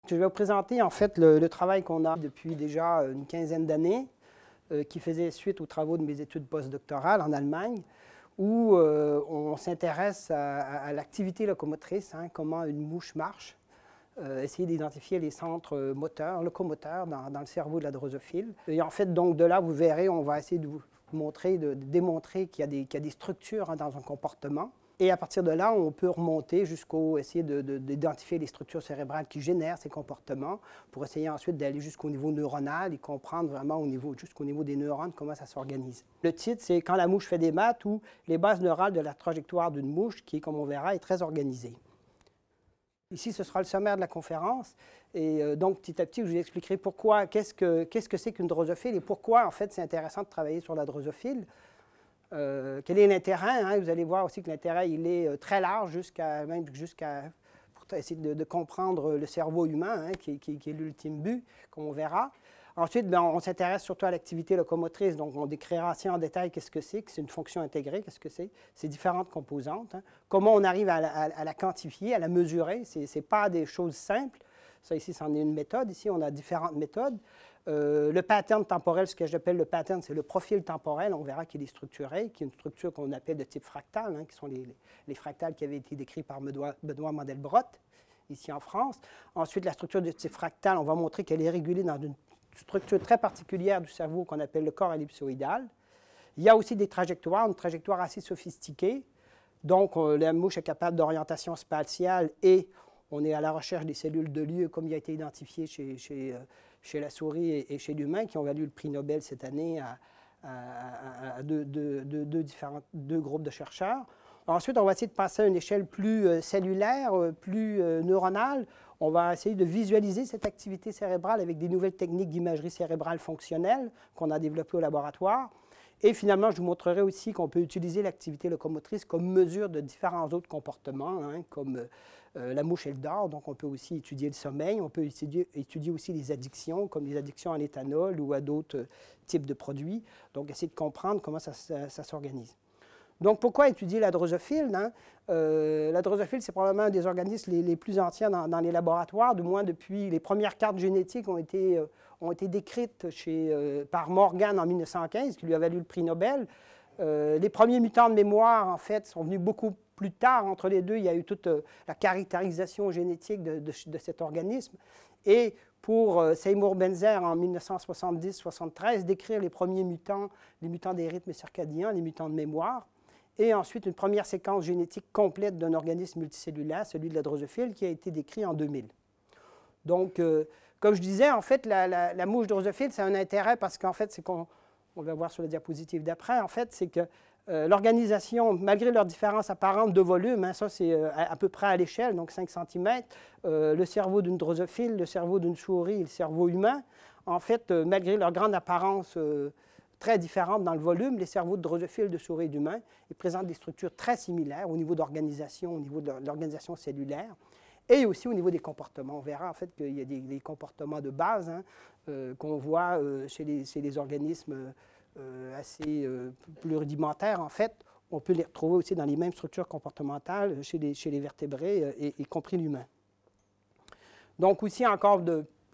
Je vais vous présenter en fait le travail qu'on a depuis déjà une quinzaine d'années, qui faisait suite aux travaux de mes études postdoctorales en Allemagne, où on s'intéresse à l'activité locomotrice, hein, comment une mouche marche, essayer d'identifier les centres moteurs, locomoteurs dans le cerveau de la drosophile. Et en fait, donc de là, vous verrez, on va essayer de vous montrer, de démontrer qu'il y a des structures hein, dans un comportement. Et à partir de là, on peut remonter jusqu'au essayer d'identifier les structures cérébrales qui génèrent ces comportements pour essayer ensuite d'aller jusqu'au niveau neuronal et comprendre vraiment jusqu'au niveau des neurones comment ça s'organise. Le titre, c'est « Quand la mouche fait des maths » ou « Les bases neurales de la trajectoire d'une mouche » qui, comme on verra, est très organisée. Ici, ce sera le sommaire de la conférence. Et donc, petit à petit, je vous expliquerai pourquoi, qu'est-ce que c'est qu'une drosophile et pourquoi, en fait, c'est intéressant de travailler sur la drosophile. Quel est l'intérêt? Hein? Vous allez voir aussi que l'intérêt, il est très large pour essayer de comprendre le cerveau humain, hein, qui est l'ultime but, comme on verra. Ensuite, bien, on s'intéresse surtout à l'activité locomotrice, donc on décrira assez en détail qu'est-ce que c'est une fonction intégrée, qu'est-ce que c'est, ces différentes composantes, hein. Comment on arrive à la quantifier, à la mesurer, ce n'est pas des choses simples. Ça ici, c'en est une méthode. Ici, on a différentes méthodes. Le pattern temporel, ce que j'appelle le pattern, c'est le profil temporel. On verra qu'il est structuré, qui est une structure qu'on appelle de type fractal, hein, qui sont les fractales qui avaient été décrits par Benoît Mandelbrot, ici en France. Ensuite, la structure de type fractal, on va montrer qu'elle est régulée dans une structure très particulière du cerveau qu'on appelle le corps ellipsoïdal. Il y a aussi des trajectoires, une trajectoire assez sophistiquée. Donc, la mouche est capable d'orientation spatiale et on est à la recherche des cellules de lieu, comme il a été identifié chez la souris et chez l'humain, qui ont valu le prix Nobel cette année à deux groupes de chercheurs. Ensuite, on va essayer de passer à une échelle plus cellulaire, plus neuronale. On va essayer de visualiser cette activité cérébrale avec des nouvelles techniques d'imagerie cérébrale fonctionnelle qu'on a développées au laboratoire. Et finalement, je vous montrerai aussi qu'on peut utiliser l'activité locomotrice comme mesure de différents autres comportements, hein, comme la mouche, elle dort, donc on peut aussi étudier le sommeil. On peut étudier aussi les addictions, comme les addictions à l'éthanol ou à d'autres types de produits. Donc, essayer de comprendre comment ça s'organise. Donc, pourquoi étudier la drosophile? Hein? La drosophile, c'est probablement un des organismes les plus anciens dans les laboratoires, du moins depuis les premières cartes génétiques ont été décrites par Morgan en 1915, qui lui a valu le prix Nobel. Les premiers mutants de mémoire, en fait, sont venus beaucoup plus tard. Entre les deux, il y a eu toute la caractérisation génétique de cet organisme. Et pour Seymour Benzer, en 1970-73, décrire les premiers mutants, les mutants des rythmes circadiens, les mutants de mémoire. Et ensuite, une première séquence génétique complète d'un organisme multicellulaire, celui de la drosophile, qui a été décrit en 2000. Donc, comme je disais, en fait, la mouche drosophile, c'est un intérêt parce qu'en fait, c'est qu'on va voir sur la diapositive d'après, en fait, c'est que l'organisation, malgré leurs différences apparentes de volume, hein, ça c'est à peu près à l'échelle, donc 5 cm, le cerveau d'une drosophile, le cerveau d'une souris et le cerveau humain, en fait, malgré leur grande apparence très différentes dans le volume, les cerveaux de drosophiles, de souris et d'humains, ils présentent des structures très similaires au niveau d'organisation, au niveau de l'organisation cellulaire, et aussi au niveau des comportements. On verra en fait qu'il y a des comportements de base hein, qu'on voit chez les organismes assez plus rudimentaires. En fait, on peut les retrouver aussi dans les mêmes structures comportementales chez les vertébrés, y compris l'humain. Donc aussi encore,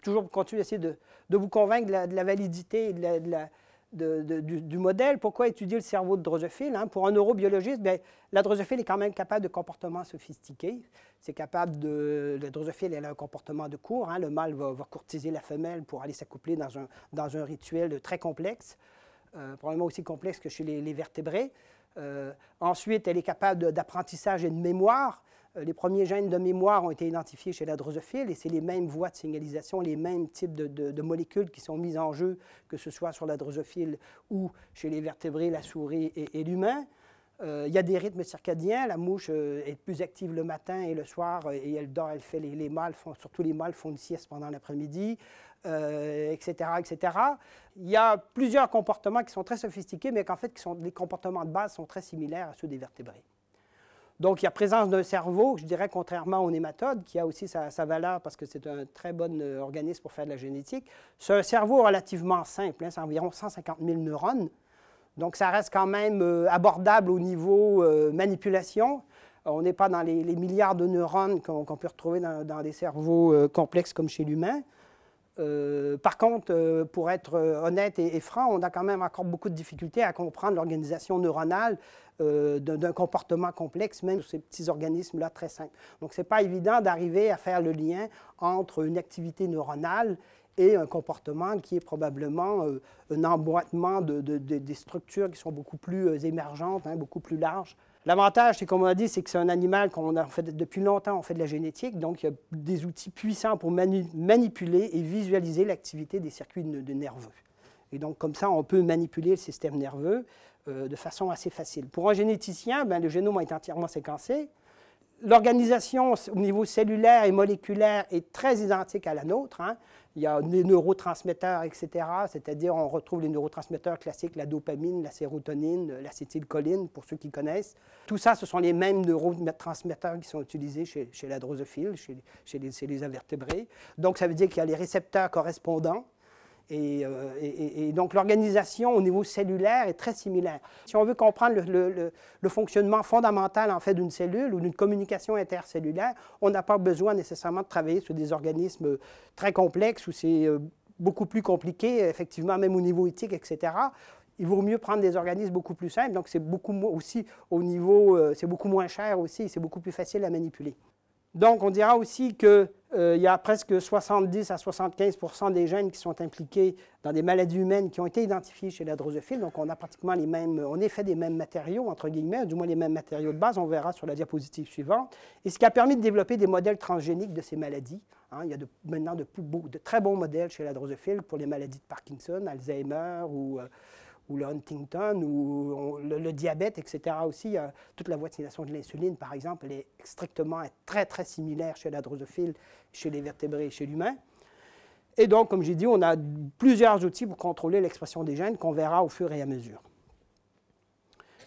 toujours continuer d'essayer de vous convaincre de la validité et du modèle. Pourquoi étudier le cerveau de drosophile? Hein? Pour un neurobiologiste, bien, la drosophile est quand même capable de comportements sophistiqués. C'est capable la drosophile, elle a un comportement de cour. Hein? Le mâle va courtiser la femelle pour aller s'accoupler dans un rituel très complexe, probablement aussi complexe que chez les vertébrés. Ensuite, elle est capable d'apprentissage et de mémoire. Les premiers gènes de mémoire ont été identifiés chez la drosophile et c'est les mêmes voies de signalisation, les mêmes types de molécules qui sont mises en jeu, que ce soit sur la drosophile ou chez les vertébrés, la souris et l'humain. Il y a des rythmes circadiens. La mouche est plus active le matin et le soir et elle dort, elle fait les mâles, surtout les mâles font une sieste pendant l'après-midi, etc., etc. Il y a plusieurs comportements qui sont très sophistiqués, mais qu'en fait, les comportements de base sont très similaires à ceux des vertébrés. Donc, il y a présence d'un cerveau, je dirais, contrairement aux nématodes, qui a aussi sa valeur parce que c'est un très bon organisme pour faire de la génétique. C'est un cerveau relativement simple, hein, c'est environ 150 000 neurones. Donc, ça reste quand même abordable au niveau manipulation. On n'est pas dans les milliards de neurones qu'on peut retrouver dans des cerveaux complexes comme chez l'humain. Par contre, pour être honnête et franc, on a quand même encore beaucoup de difficultés à comprendre l'organisation neuronale d'un comportement complexe, même sur ces petits organismes-là très simples. Donc, ce n'est pas évident d'arriver à faire le lien entre une activité neuronale et un comportement qui est probablement un emboîtement des structures qui sont beaucoup plus émergentes, hein, beaucoup plus larges. L'avantage, c'est comme on a dit, c'est que c'est un animal qu'on a fait depuis longtemps, on fait de la génétique, donc il y a des outils puissants pour manipuler et visualiser l'activité des circuits nerveux. Et donc, comme ça, on peut manipuler le système nerveux de façon assez facile. Pour un généticien, le génome est entièrement séquencé. L'organisation au niveau cellulaire et moléculaire est très identique à la nôtre, hein. Il y a des neurotransmetteurs, etc., c'est-à-dire on retrouve les neurotransmetteurs classiques, la dopamine, la sérotonine, l'acétylcholine, pour ceux qui connaissent. Tout ça, ce sont les mêmes neurotransmetteurs qui sont utilisés chez la drosophile, chez les invertébrés. Donc, ça veut dire qu'il y a les récepteurs correspondants. Et donc, l'organisation au niveau cellulaire est très similaire. Si on veut comprendre le fonctionnement fondamental en fait, d'une cellule ou d'une communication intercellulaire, on n'a pas besoin nécessairement de travailler sur des organismes très complexes où c'est beaucoup plus compliqué, effectivement, même au niveau éthique, etc. Il vaut mieux prendre des organismes beaucoup plus simples, donc c'est beaucoup aussi au niveau, c'est beaucoup moins cher aussi, c'est beaucoup plus facile à manipuler. Donc, on dira aussi qu'il y a presque 70 à 75 % des gènes qui sont impliqués dans des maladies humaines qui ont été identifiées chez la drosophile. Donc, on a pratiquement les mêmes, on est fait des mêmes matériaux, entre guillemets, du moins les mêmes matériaux de base. On verra sur la diapositive suivante. Et ce qui a permis de développer des modèles transgéniques de ces maladies. Hein, il y a maintenant de très bons modèles chez la drosophile pour les maladies de Parkinson, Alzheimer ou le Huntington, ou le diabète, etc. aussi. Toute la vaccination de l'insuline, par exemple, elle est strictement très, très similaire chez la drosophile, chez les vertébrés et chez l'humain. Et donc, comme j'ai dit, on a plusieurs outils pour contrôler l'expression des gènes qu'on verra au fur et à mesure.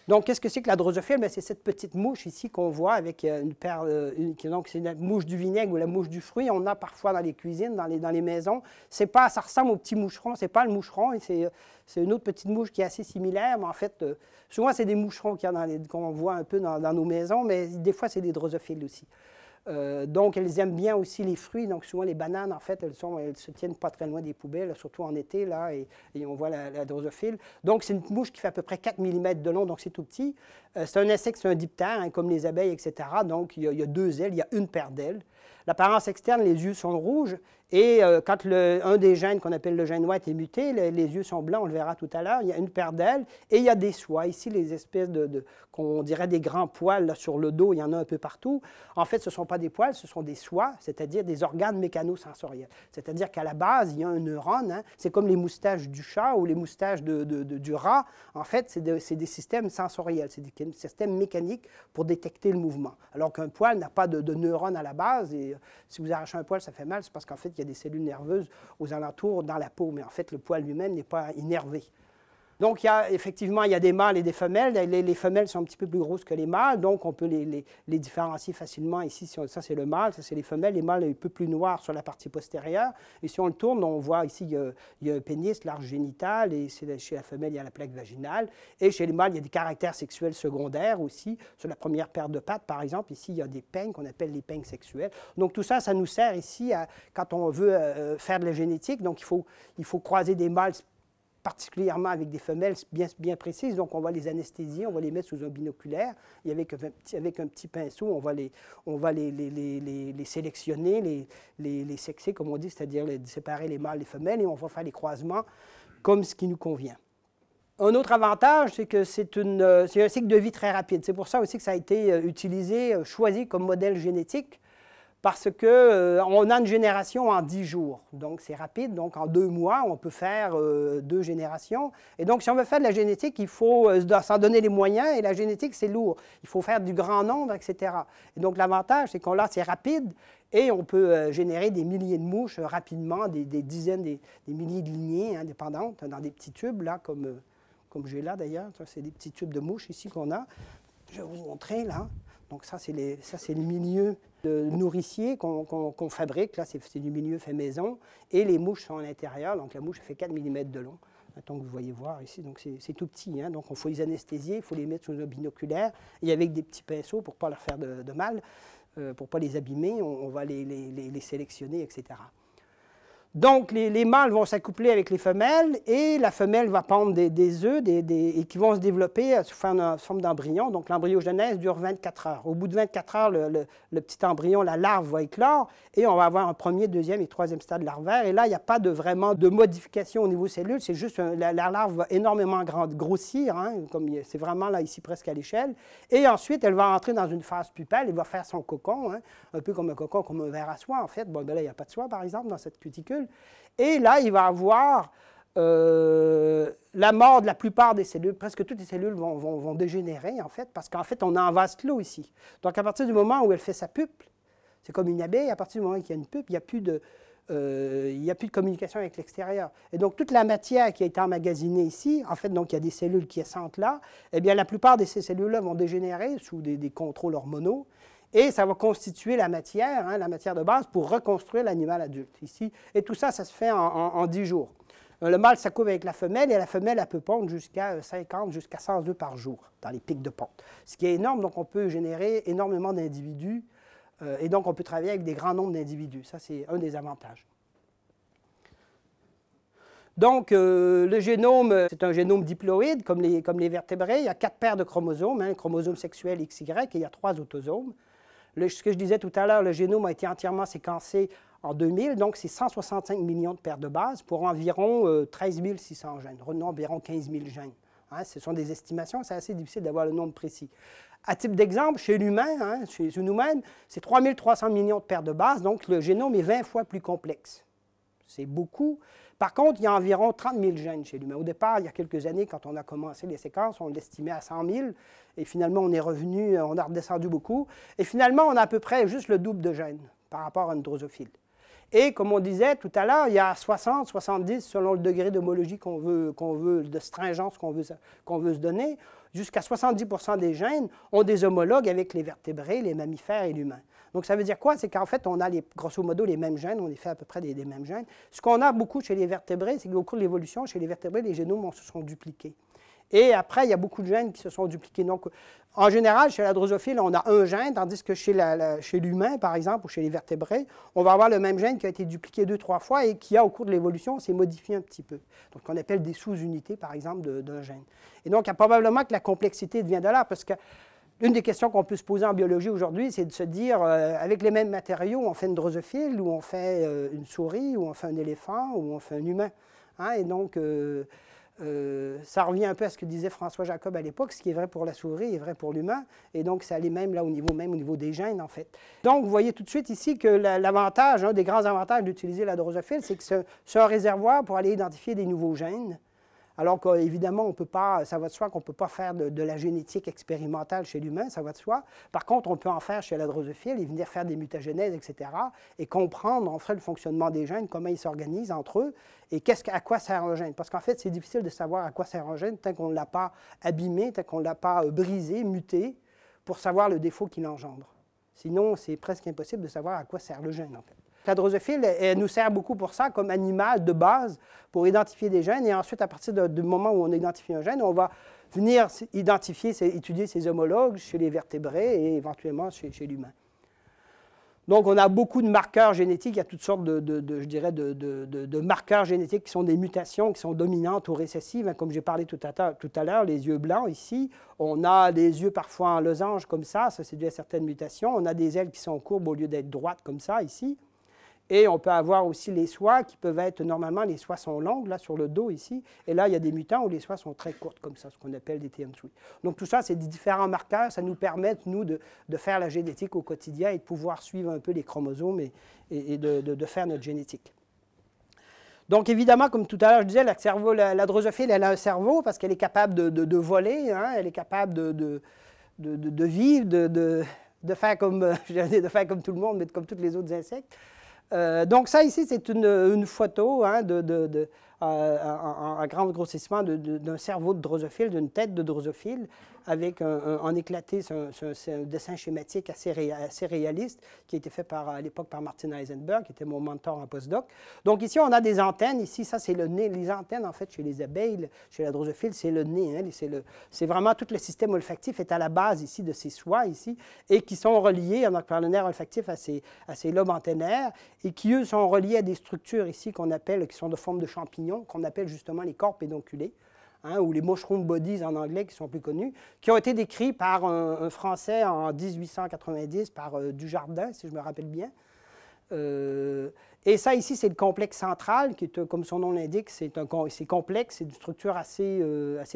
Donc, qu'est-ce que c'est que la drosophile? C'est cette petite mouche ici qu'on voit avec une perle, donc c'est la mouche du vinaigre ou la mouche du fruit. On a parfois dans les cuisines, dans les maisons. Ça ressemble au petit moucheron, c'est pas le moucheron, c'est une autre petite mouche qui est assez similaire, mais en fait, souvent c'est des moucherons qu'on voit un peu dans nos maisons, mais des fois c'est des drosophiles aussi. Donc, elles aiment bien aussi les fruits. Donc, souvent, les bananes, en fait, elles se tiennent pas très loin des poubelles, surtout en été, là, et on voit la drosophile. Donc, c'est une mouche qui fait à peu près 4 mm de long, donc c'est tout petit. C'est un insecte, c'est un diptère, hein, comme les abeilles, etc. Donc, il y a 2 ailes, il y a une paire d'ailes. L'apparence externe, les yeux sont rouges. Et quand un des gènes qu'on appelle le gène white est muté, les yeux sont blancs, on le verra tout à l'heure. Il y a une paire d'ailes et il y a des soies. Ici, les espèces qu'on dirait des grands poils là, sur le dos, il y en a un peu partout. En fait, ce ne sont pas des poils, ce sont des soies, c'est-à-dire des organes mécanosensoriels. C'est-à-dire qu'à la base, il y a un neurone. Hein, c'est comme les moustaches du chat ou les moustaches du rat. En fait, c'est des systèmes sensoriels, c'est des systèmes mécaniques pour détecter le mouvement. Alors qu'un poil n'a pas de neurones à la base. Et si vous arrachez un poil, ça fait mal, c'est parce qu'en fait, il y a des cellules nerveuses aux alentours dans la peau, mais en fait, le poil lui-même n'est pas innervé. Donc, effectivement, il y a des mâles et des femelles. Les femelles sont un petit peu plus grosses que les mâles, donc on peut les différencier facilement. Ici, ça, c'est le mâle, ça, c'est les femelles. Les mâles, un peu plus noirs sur la partie postérieure. Et si on le tourne, on voit ici, il y a un pénis, l'arche génitale, et chez la femelle, il y a la plaque vaginale. Et chez les mâles, il y a des caractères sexuels secondaires aussi. Sur la première paire de pattes, par exemple, ici, il y a des peignes qu'on appelle les peignes sexuelles. Donc, tout ça, ça nous sert ici quand on veut faire de la génétique. Donc, il faut croiser des mâles particulièrement avec des femelles bien précises. Donc, on va les anesthésier, on va les mettre sous un binoculaire et avec un petit pinceau, on va les sélectionner, les sexer, comme on dit, c'est-à-dire séparer les mâles et les femelles, et on va faire les croisements comme ce qui nous convient. Un autre avantage, c'est que c'est un cycle de vie très rapide. C'est pour ça aussi que ça a été utilisé, choisi comme modèle génétique, parce qu'on a une génération en 10 jours. Donc, c'est rapide. Donc, en 2 mois, on peut faire 2 générations. Et donc, si on veut faire de la génétique, il faut s'en donner les moyens. Et la génétique, c'est lourd. Il faut faire du grand nombre, etc. Et donc, l'avantage, c'est c'est rapide. Et on peut générer des milliers de mouches rapidement, des dizaines, des milliers de lignées indépendantes dans des petits tubes, là, comme j'ai là, d'ailleurs. C'est des petits tubes de mouches ici qu'on a. Je vais vous montrer, là. Donc, ça, c'est le milieu nourricier qu'on fabrique. Là, c'est du milieu fait maison. Et les mouches sont à l'intérieur. Donc, la mouche fait 4 mm de long. Mettons que vous voyez voir ici, donc c'est tout petit, hein, donc il faut les anesthésier, il faut les mettre sous un binoculaire, et avec des petits pinceaux pour ne pas leur faire de mal, pour ne pas les abîmer, on va les sélectionner, etc. Donc, les mâles vont s'accoupler avec les femelles et la femelle va pondre des œufs et qui vont se développer sous forme d'embryon. Donc, l'embryogenèse dure 24 heures. Au bout de 24 heures, le petit embryon, la larve, va éclore et on va avoir un premier, deuxième et troisième stade larvaire. Et là, il n'y a pas vraiment de modification au niveau cellule. C'est juste la larve va énormément grossir, hein, comme c'est vraiment là, ici, presque à l'échelle. Et ensuite, elle va entrer dans une phase pupale et va faire son cocon, hein, un peu comme un cocon, comme un ver à soie, en fait. Bon, ben là, il n'y a pas de soie, par exemple, dans cette cuticule. Et là, il va avoir la mort de la plupart des cellules. Presque toutes les cellules vont dégénérer, en fait, parce qu'en fait, on est en vase clos ici. Donc, à partir du moment où elle fait sa pupe, c'est comme une abeille, à partir du moment où il y a une pupe, il n'y a plus de communication avec l'extérieur. Et donc, toute la matière qui a été emmagasinée ici, en fait, donc, il y a des cellules qui assentent là, eh bien, la plupart de ces cellules-là vont dégénérer sous des contrôles hormonaux. Et ça va constituer la matière, hein, la matière de base, pour reconstruire l'animal adulte ici. Et tout ça, ça se fait en 10 jours. Le mâle s'accouple avec la femelle, et la femelle, elle peut pondre jusqu'à 50, jusqu'à 100 œufs par jour dans les pics de ponte. Ce qui est énorme, donc on peut générer énormément d'individus, et donc on peut travailler avec des grands nombres d'individus. Ça, c'est un des avantages. Donc, le génome, c'est un génome diploïde, comme les vertébrés. Il y a 4 paires de chromosomes, hein, le chromosome sexuel XY, et il y a 3 autosomes. Ce que je disais tout à l'heure, le génome a été entièrement séquencé en 2000, donc c'est 165 millions de paires de bases pour environ 13 600 gènes, environ 15 000 gènes. Hein, ce sont des estimations, c'est assez difficile d'avoir le nombre précis. À titre d'exemple, chez l'humain, hein, chez nous-mêmes, c'est 3 300 millions de paires de bases, donc le génome est 20 fois plus complexe. C'est beaucoup. Par contre, il y a environ 30 000 gènes chez l'humain. Au départ, il y a quelques années, quand on a commencé les séquences, on l'estimait à 100 000. Et finalement, on est revenu, on a redescendu beaucoup. Et finalement, on a à peu près juste le double de gènes par rapport à une drosophile. Et comme on disait tout à l'heure, il y a 60, 70, selon le degré d'homologie de stringence qu'on veut se donner, jusqu'à 70% des gènes ont des homologues avec les vertébrés, les mammifères et l'humain. Donc, ça veut dire quoi? C'est qu'en fait, on a grosso modo les mêmes gènes, on est fait à peu près des mêmes gènes. Ce qu'on a beaucoup chez les vertébrés, c'est qu'au cours de l'évolution, chez les vertébrés, les génomes se sont dupliqués. Et après, il y a beaucoup de gènes qui se sont dupliqués. Donc, en général, chez la drosophile, on a un gène, tandis que chez l'humain, par exemple, ou chez les vertébrés, on va avoir le même gène qui a été dupliqué 2-3 fois et qui, au cours de l'évolution, s'est modifié un petit peu. Donc, on appelle des sous-unités, par exemple, d'un gène. Et donc, il y a probablement que la complexité vient de là, parce que l'une des questions qu'on peut se poser en biologie aujourd'hui, c'est de se dire, avec les mêmes matériaux, on fait une drosophile, ou on fait une souris, ou on fait un éléphant, ou on fait un humain. Hein? Et donc, ça revient un peu à ce que disait François Jacob à l'époque, ce qui est vrai pour la souris est vrai pour l'humain, et donc ça allait même là au niveau des gènes, en fait. Donc, vous voyez tout de suite ici que l'avantage, un des grands avantages d'utiliser la drosophile, c'est que c'est un réservoir pour aller identifier des nouveaux gènes. Alors qu'évidemment, ça va de soi qu'on ne peut pas faire de la génétique expérimentale chez l'humain, ça va de soi. Par contre, on peut en faire chez la drosophile et venir faire des mutagénèses, etc., et comprendre en fait le fonctionnement des gènes, comment ils s'organisent entre eux, et à quoi sert un gène. Parce qu'en fait, c'est difficile de savoir à quoi sert un gène tant qu'on ne l'a pas abîmé, tant qu'on ne l'a pas brisé, muté, pour savoir le défaut qu'il engendre. Sinon, c'est presque impossible de savoir à quoi sert le gène, en fait. La drosophile, elle nous sert beaucoup pour ça, comme animal de base, pour identifier des gènes. Et ensuite, à partir du moment où on identifie un gène, on va venir étudier ses homologues chez les vertébrés et éventuellement chez l'humain. Donc, on a beaucoup de marqueurs génétiques. Il y a toutes sortes de marqueurs génétiques qui sont des mutations, qui sont dominantes ou récessives. Comme j'ai parlé tout à l'heure, les yeux blancs ici. On a des yeux parfois en losange comme ça c'est dû à certaines mutations. On a des ailes qui sont courbes au lieu d'être droites comme ça ici. Et on peut avoir aussi les soies qui peuvent être, normalement, les soies sont longues, là, sur le dos, ici. Et là, il y a des mutants où les soies sont très courtes, comme ça, ce qu'on appelle des TM3. Donc, tout ça, c'est des différents marqueurs. Ça nous permet, nous, de faire la génétique au quotidien et de pouvoir suivre un peu les chromosomes et de faire notre génétique. Donc, évidemment, comme tout à l'heure, je disais, la drosophile, elle a un cerveau parce qu'elle est capable de voler, hein, elle est capable de vivre, de faire comme tout le monde, mais comme tous les autres insectes. Donc ça ici, c'est une photo hein, en grand grossissement d'un cerveau de drosophile, d'une tête de drosophile. avec en éclaté, c'est un dessin schématique assez réaliste qui a été fait à l'époque par Martin Heisenberg, qui était mon mentor en postdoc. Donc ici, on a des antennes. Ici, ça, c'est le nez. Les antennes, en fait, chez les abeilles, chez la drosophile, c'est le nez. Hein. C'est vraiment tout le système olfactif est à la base ici de ces soies ici et qui sont reliés par le nerf olfactif à ces lobes antennaires et qui, eux, sont reliés à des structures ici qui sont de forme de champignons, qu'on appelle justement les corps pédonculés. Hein, ou les mushroom bodies en anglais, qui sont plus connus, qui ont été décrits par un Français en 1890, par Dujardin, si je me rappelle bien. Et ça, ici, c'est le complexe central, qui est, comme son nom l'indique, c'est complexe, c'est une structure assez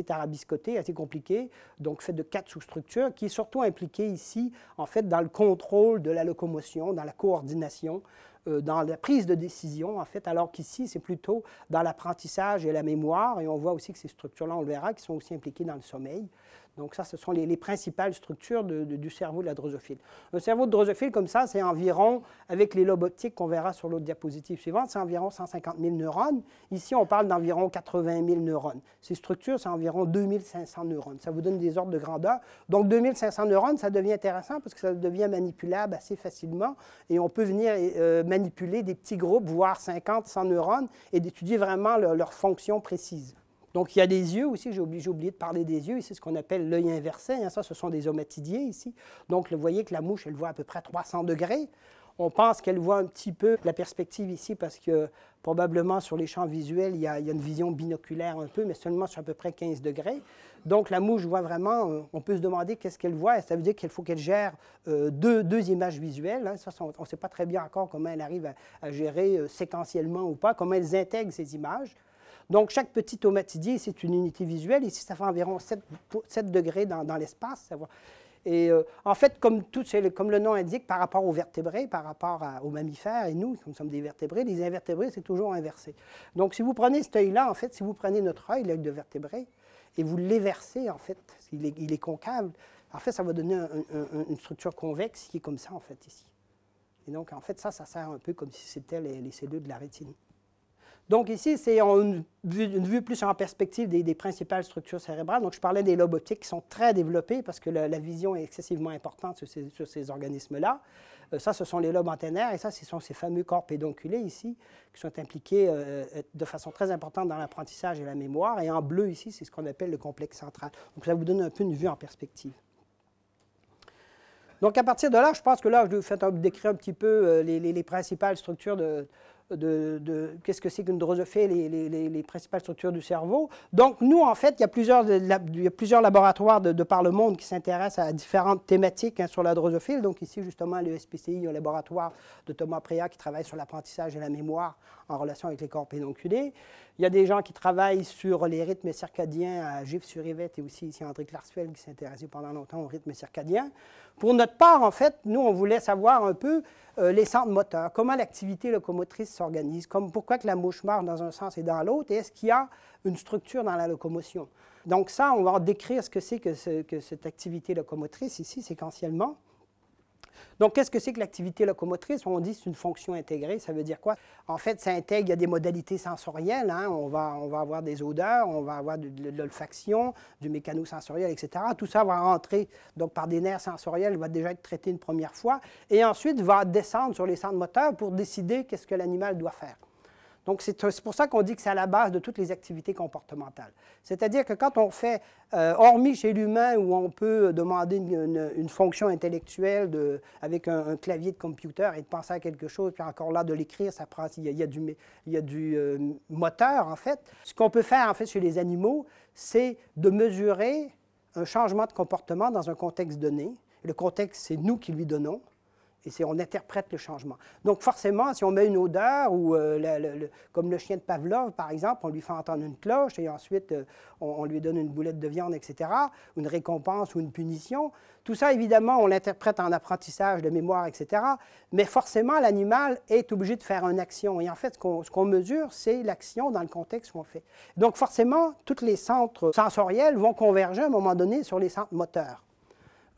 tarabiscotée, assez compliquée, donc faite de 4 sous-structures, qui est surtout impliquée ici, en fait, dans le contrôle de la locomotion, dans la coordination, dans la prise de décision, en fait, alors qu'ici, c'est plutôt dans l'apprentissage et la mémoire, et on voit aussi que ces structures-là, on le verra, qui sont aussi impliquées dans le sommeil. Donc ça, ce sont les principales structures du cerveau de la drosophile. Un cerveau de drosophile comme ça, c'est environ, avec les lobes optiques qu'on verra sur l'autre diapositive suivante, c'est environ 150 000 neurones. Ici, on parle d'environ 80 000 neurones. Ces structures, c'est environ 2500 neurones. Ça vous donne des ordres de grandeur. Donc 2500 neurones, ça devient intéressant parce que ça devient manipulable assez facilement et on peut venir manipuler des petits groupes, voire 50, 100 neurones et d'étudier vraiment leur fonction précise. Donc, il y a des yeux aussi, j'ai oublié de parler des yeux. Ici, ce qu'on appelle l'œil inversé. Hein, ça, ce sont des omatidiés ici. Donc, vous voyez que la mouche, elle voit à peu près 300 degrés. On pense qu'elle voit un petit peu la perspective ici parce que probablement sur les champs visuels, il y a une vision binoculaire un peu, mais seulement sur à peu près 15 degrés. Donc, la mouche voit vraiment, on peut se demander qu'est-ce qu'elle voit. Et ça veut dire qu'il faut qu'elle gère deux images visuelles. Hein. Ça, on ne sait pas très bien encore comment elle arrive à gérer séquentiellement ou pas, comment elle intègre ces images. Donc, chaque petit omatidie, c'est une unité visuelle. Ici, ça fait environ 7 degrés dans l'espace. Et en fait, comme le nom indique, par rapport aux vertébrés, par rapport aux mammifères, et nous sommes des vertébrés, les invertébrés, c'est toujours inversé. Donc, si vous prenez cet œil-là, en fait, si vous prenez notre œil, l'œil de vertébré, et vous l'éversez, en fait, il est concave, en fait, ça va donner une structure convexe qui est comme ça, en fait, ici. Et donc, en fait, ça sert un peu comme si c'était les cellules de la rétine. Donc ici, c'est une vue plus en perspective des principales structures cérébrales. Donc je parlais des lobes optiques qui sont très développés parce que la vision est excessivement importante sur ces organismes-là. Ça, ce sont les lobes antennaires et ça, ce sont ces fameux corps pédonculés ici qui sont impliqués de façon très importante dans l'apprentissage et la mémoire. Et en bleu ici, c'est ce qu'on appelle le complexe central. Donc ça vous donne un peu une vue en perspective. Donc à partir de là, je pense que là, je vais vous décrire un petit peu les principales structures qu'est-ce que c'est qu'une drosophile et les principales structures du cerveau. Donc, nous, en fait, il y a plusieurs laboratoires de par le monde qui s'intéressent à différentes thématiques sur la drosophile. Donc, ici, justement, le SPCI, un laboratoire de Thomas Préat qui travaille sur l'apprentissage et la mémoire en relation avec les corps pédonculés. Il y a des gens qui travaillent sur les rythmes circadiens à Gif-sur-Yvette et aussi ici André Klarsfeld qui s'est intéressé pendant longtemps aux rythmes circadiens. Pour notre part, en fait, nous, on voulait savoir un peu les centres moteurs, comment l'activité locomotrice s'organise, pourquoi que la mouche marche dans un sens et dans l'autre, et est-ce qu'il y a une structure dans la locomotion. Donc ça, on va décrire ce que c'est que cette activité locomotrice ici, séquentiellement. Donc, qu'est-ce que c'est que l'activité locomotrice? On dit que c'est une fonction intégrée. Ça veut dire quoi? En fait, ça intègre, il y a des modalités sensorielles. Hein. On va avoir des odeurs, on va avoir de l'olfaction, du mécanosensoriel, etc. Tout ça va rentrer donc, par des nerfs sensoriels, va déjà être traité une première fois, et ensuite va descendre sur les centres moteurs pour décider qu'est-ce que l'animal doit faire. Donc, c'est pour ça qu'on dit que c'est à la base de toutes les activités comportementales. C'est-à-dire que quand on fait, hormis chez l'humain où on peut demander une fonction intellectuelle avec un clavier de computer et de penser à quelque chose, puis encore là, de l'écrire, ça prend, il y a du moteur, en fait. Ce qu'on peut faire, en fait, chez les animaux, c'est de mesurer un changement de comportement dans un contexte donné. Le contexte, c'est nous qui lui donnons. Et on interprète le changement. Donc, forcément, si on met une odeur, ou comme le chien de Pavlov, par exemple, on lui fait entendre une cloche et ensuite on lui donne une boulette de viande, etc., une récompense ou une punition, tout ça, évidemment, on l'interprète en apprentissage de mémoire, etc., mais forcément, l'animal est obligé de faire une action. Et en fait, ce qu'on mesure, c'est l'action dans le contexte qu'on fait. Donc, forcément, tous les centres sensoriels vont converger à un moment donné sur les centres moteurs.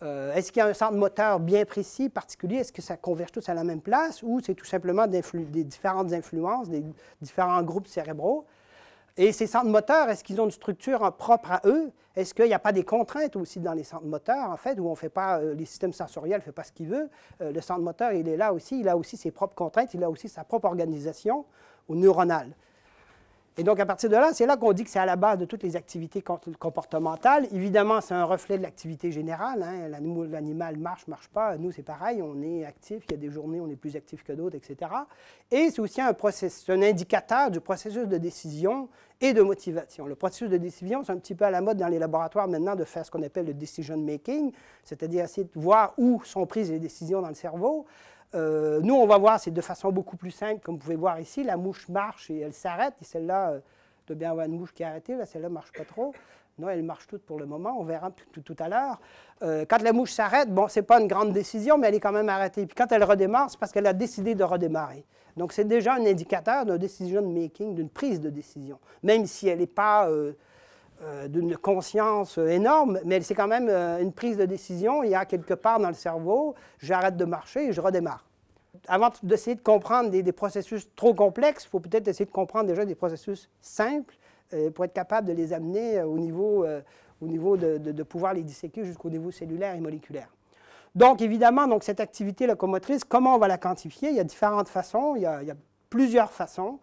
Est-ce qu'il y a un centre moteur bien précis, particulier? Est-ce que ça converge tous à la même place ou c'est tout simplement des différentes influences, des différents groupes cérébraux? Et ces centres moteurs, est-ce qu'ils ont une structure propre à eux? Est-ce qu'il n'y a pas des contraintes aussi dans les centres moteurs, en fait, où on fait pas, les systèmes sensoriels ne font pas ce qu'ils veulent? Le centre moteur, il est là aussi, il a aussi ses propres contraintes, il a aussi sa propre organisation neuronale. Et donc, à partir de là, c'est là qu'on dit que c'est à la base de toutes les activités comportementales. Évidemment, c'est un reflet de l'activité générale. Hein. L'animal marche pas. Nous, c'est pareil, on est actif. Il y a des journées où on est plus actif que d'autres, etc. Et c'est aussi un indicateur du processus de décision et de motivation. Le processus de décision, c'est un petit peu à la mode dans les laboratoires maintenant de faire ce qu'on appelle le decision making, c'est-à-dire essayer de voir où sont prises les décisions dans le cerveau. Nous, on va voir, c'est de façon beaucoup plus simple, comme vous pouvez voir ici, la mouche marche et elle s'arrête. Et celle-là, doit bien avoir une mouche qui est arrêtée, là, celle-là ne marche pas trop. Non, elle marche toute pour le moment, on verra tout à l'heure. Quand la mouche s'arrête, bon, ce n'est pas une grande décision, mais elle est quand même arrêtée. Puis quand elle redémarre, c'est parce qu'elle a décidé de redémarrer. Donc, c'est déjà un indicateur d'un decision making, d'une prise de décision, même si elle n'est pas d'une conscience énorme, mais c'est quand même une prise de décision. Il y a quelque part dans le cerveau, j'arrête de marcher et je redémarre. Avant d'essayer de comprendre des processus trop complexes, il faut peut-être essayer de comprendre déjà des processus simples pour être capable de les amener au niveau de pouvoir les disséquer jusqu'au niveau cellulaire et moléculaire. Donc, évidemment, donc, cette activité locomotrice, comment on va la quantifier? Il y a différentes façons, il y a plusieurs façons.